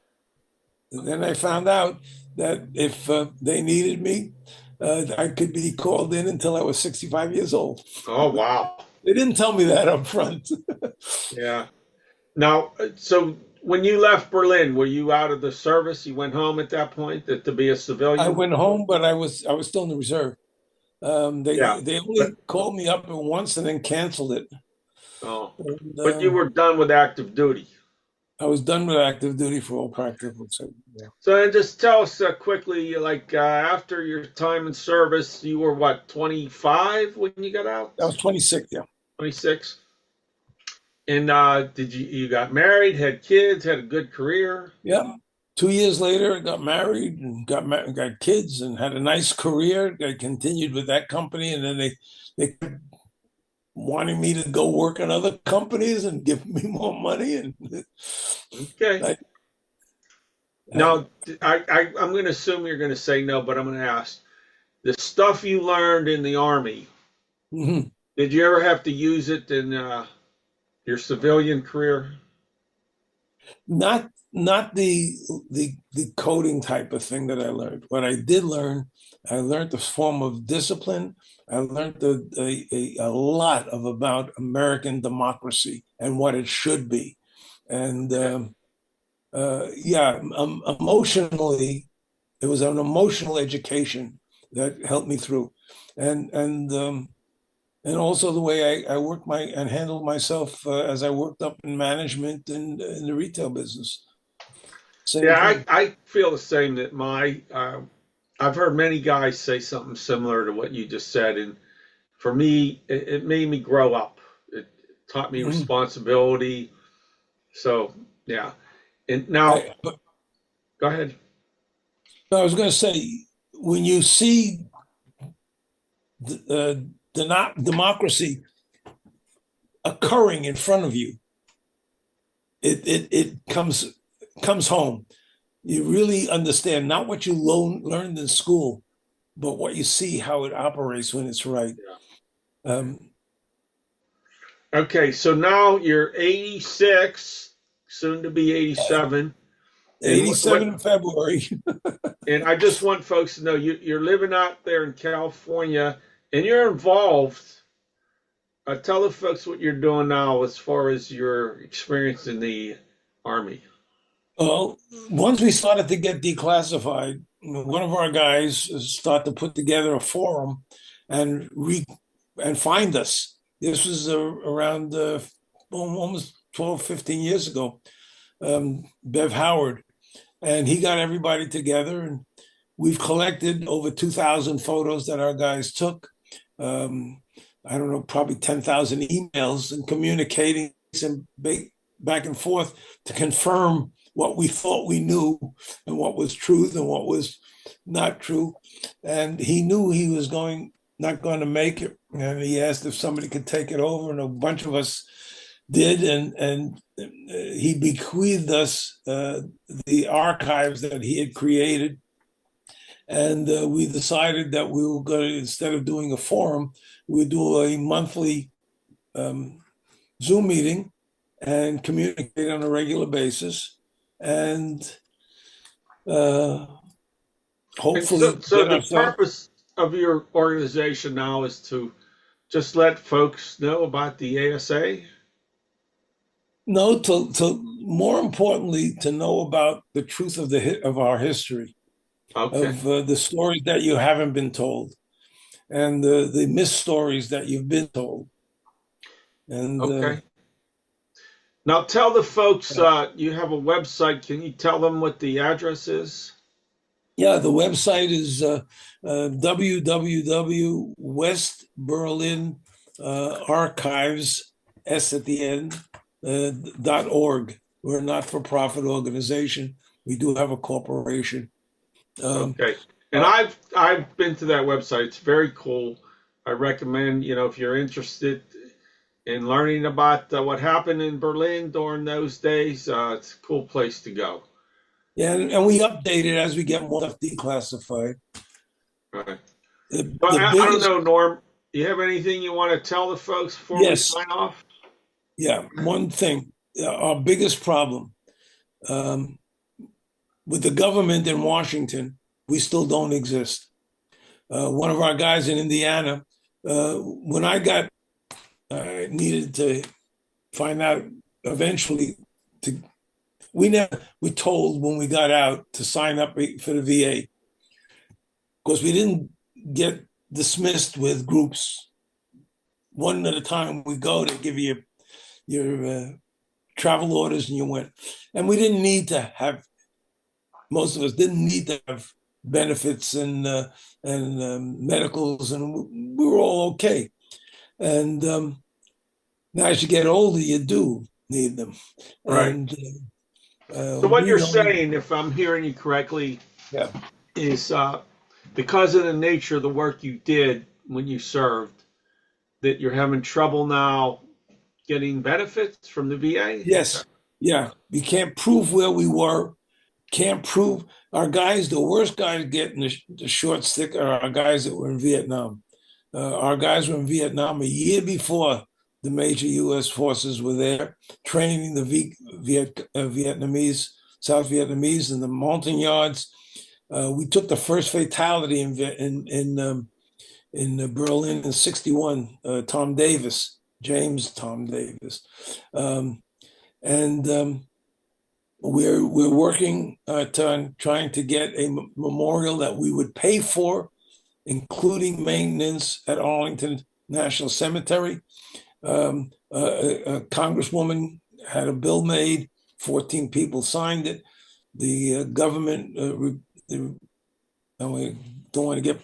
Then I found out that if they needed me, I could be called in until I was 65 years old. oh wow. They didn't tell me that up front. Yeah. Now, so when you left Berlin, were you out of the service? You went home at that point to be a I civilian? went home, but I was still in the reserve. Yeah. They But only called me up once and then canceled it. oh, And, but you were done with active duty. I was done with active duty for all practical. So yeah. So then just tell us quickly, like after your time in service, you were what, 25 when you got out? I was 26. Yeah, 26. And did you got married, had kids, had a good career? yeah. 2 years later, I got married and got kids and had a nice career. I continued with that company, and then they kept wanting me to go work in other companies and give me more money. And Okay. I, Now, I'm going to assume you're going to say no, but I'm going to ask the stuff you learned in the Army, mhm. did you ever have to use it in your civilian career? Not the coding type of thing that I learned. What I did learn, I learned the form of discipline. I learned a lot about American democracy and what it should be. And yeah, emotionally, it was an emotional education that helped me through, and and also the way I worked and handled myself as I worked up in management and in the retail business. Same Yeah, thing. I feel the same that I've heard many guys say something similar to what you just said. And for me, it made me grow up. It taught me Mhm. responsibility. So, yeah. And now, But go ahead. I was going to say, when you see the not democracy occurring in front of you, it comes home. You really understand not what you learned in school, but what you see how it operates when it's right. Um, Okay, so now you're 86, soon to be 87. And 87 in February. and I just want folks to know you're living out there in California and you're involved. Tell the folks what you're doing now as far as your experience in the Army. Well, once we started to get declassified, one of our guys started to put together a forum and and find us. This was around almost 12, 15 years ago. Bev Howard, and he got everybody together, and we've collected over 2,000 photos that our guys took. Um, I don't know, probably 10,000 emails and communicating and back and forth to confirm what we thought we knew and what was truth and what was not true. And he knew he was not going to make it. And he asked if somebody could take it over, and a bunch of us did. And he bequeathed us the archives that he had created. And we decided that we were going to, instead of doing a forum, we would do a monthly Zoom meeting and communicate on a regular basis, and hopefully So get the ourselves. purpose of your organization now is to just let folks know about the ASA? No, to more importantly, to know about the truth of of our history, Okay. of the stories that you haven't been told, and the missed stories that you've been told. And Okay. Now tell the folks you have a website. Can you tell them what the address is? yeah, the website is www.westberlin archives s at the end .org. We're a not-for-profit organization. We do have a corporation. Okay. And Uh, I've been to that website. It's very cool. I recommend, if you're interested in learning about what happened in Berlin during those days, it's a cool place to go. yeah, and we update it as we get more stuff declassified. Right. But The I don't biggest, know, Norm. Do you have anything you want to tell the folks before we yes, sign off? yeah, one thing, our biggest problem um, with the government in Washington, we still don't exist. One of our guys in Indiana, when I got needed to find out eventually to we told when we got out to sign up for the VA because we didn't get dismissed with groups one at a time. We go to give you your travel orders and you went, and we didn't need to have, most of us didn't need to have benefits and medicals, and we were all okay. And now as you get older, you do need them. Right. And So what we you're know, saying, if I'm hearing you correctly, yeah, is because of the nature of the work you did when you served, that you're having trouble now getting benefits from the VA? yes, yeah, we can't prove where we were, can't prove our guys, the worst guys getting the short stick are our guys that were in Vietnam. Our guys were in Vietnam a year before the major U.S. forces were there, training the Vietnamese, South Vietnamese in the Montagnards. We took the first fatality in Berlin in '61. Tom Davis, James Tom Davis, and we're working on trying to get a memorial that we would pay for, including maintenance at Arlington National Cemetery. A congresswoman had a bill made, 14 people signed it. The government, and we don't want to get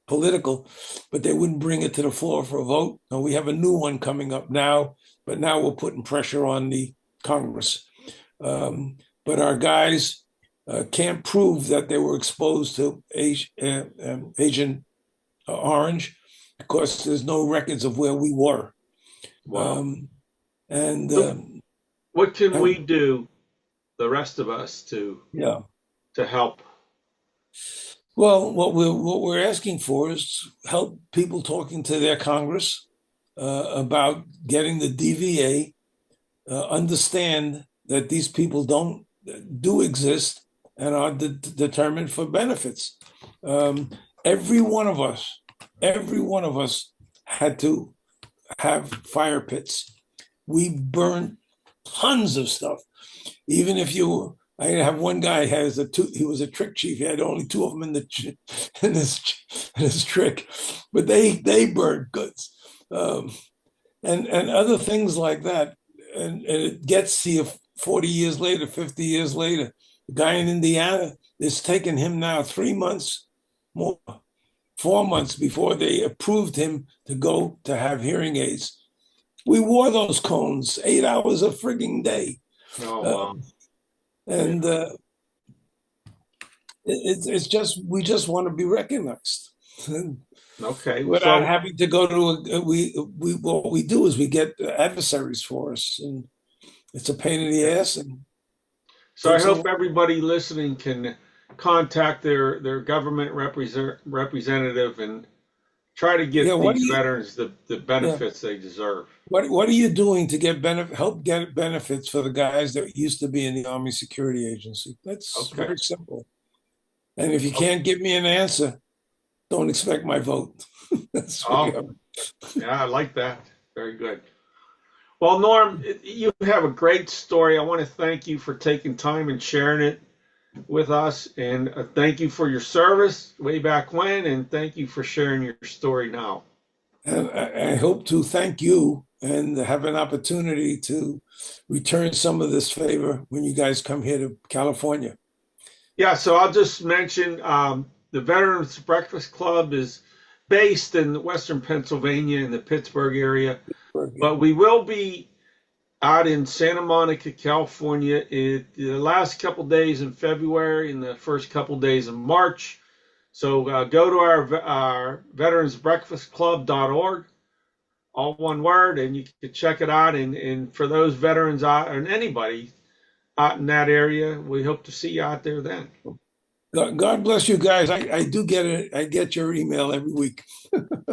political, but they wouldn't bring it to the floor for a vote. And we have a new one coming up now, but now we're putting pressure on the Congress. But our guys can't prove that they were exposed to Agent Orange because there's no records of where we were. Wow. And So what can we do, the rest of us, yeah, to help? well, what we're asking for is help people talking to their Congress about getting the DVA understand that these people do exist and are determined for benefits. Every one of us had to have fire pits. We burned tons of stuff. Even if I have one guy he was a trick chief. He had only two of them in his trick, but they burned goods, and other things like that. And it gets to you 40 years later, 50 years later. The guy in Indiana, it's taken him now 3 months more, 4 months before they approved him to go to have hearing aids. We wore those cones 8 hours a frigging day. Oh, wow. And it's just, we just want to be recognized. Okay. Without So, having to go to what we do is we get adversaries for us, and it's a pain in the ass and so I takes a hope lot. everybody listening can contact their government representative and try to Yeah, get what do these you, veterans the yeah, benefits they deserve. what are you doing to get help get benefits for the guys that used to be in the Army Security Agency? That's Okay. very simple. And if you Oh, can't give me an answer, don't expect my vote. That's oh, really, yeah, I like that. Very good. Well, Norm, you have a great story. I want to thank you for taking time and sharing it with us. And thank you for your service way back when. And thank you for sharing your story now. and I hope to thank you and have an opportunity to return some of this favor when you guys come here to California. Yeah, so I'll just mention the Veterans Breakfast Club is based in Western Pennsylvania in the Pittsburgh area, but we will be out in Santa Monica, California, the last couple days in February and the first couple days in March. So go to our veteransbreakfastclub.org, all one word, and you can check it out. And for those veterans out and anybody out in that area, we hope to see you out there then. God bless you guys. I do get it. I get your email every week.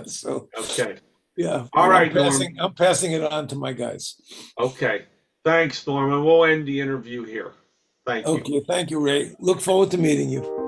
So Okay. yeah. All And right, Norm. I'm passing it on to my guys. Okay. Thanks, Norman. We'll end the interview here. Thank you. Okay, thank you, Ray. Look forward to meeting you.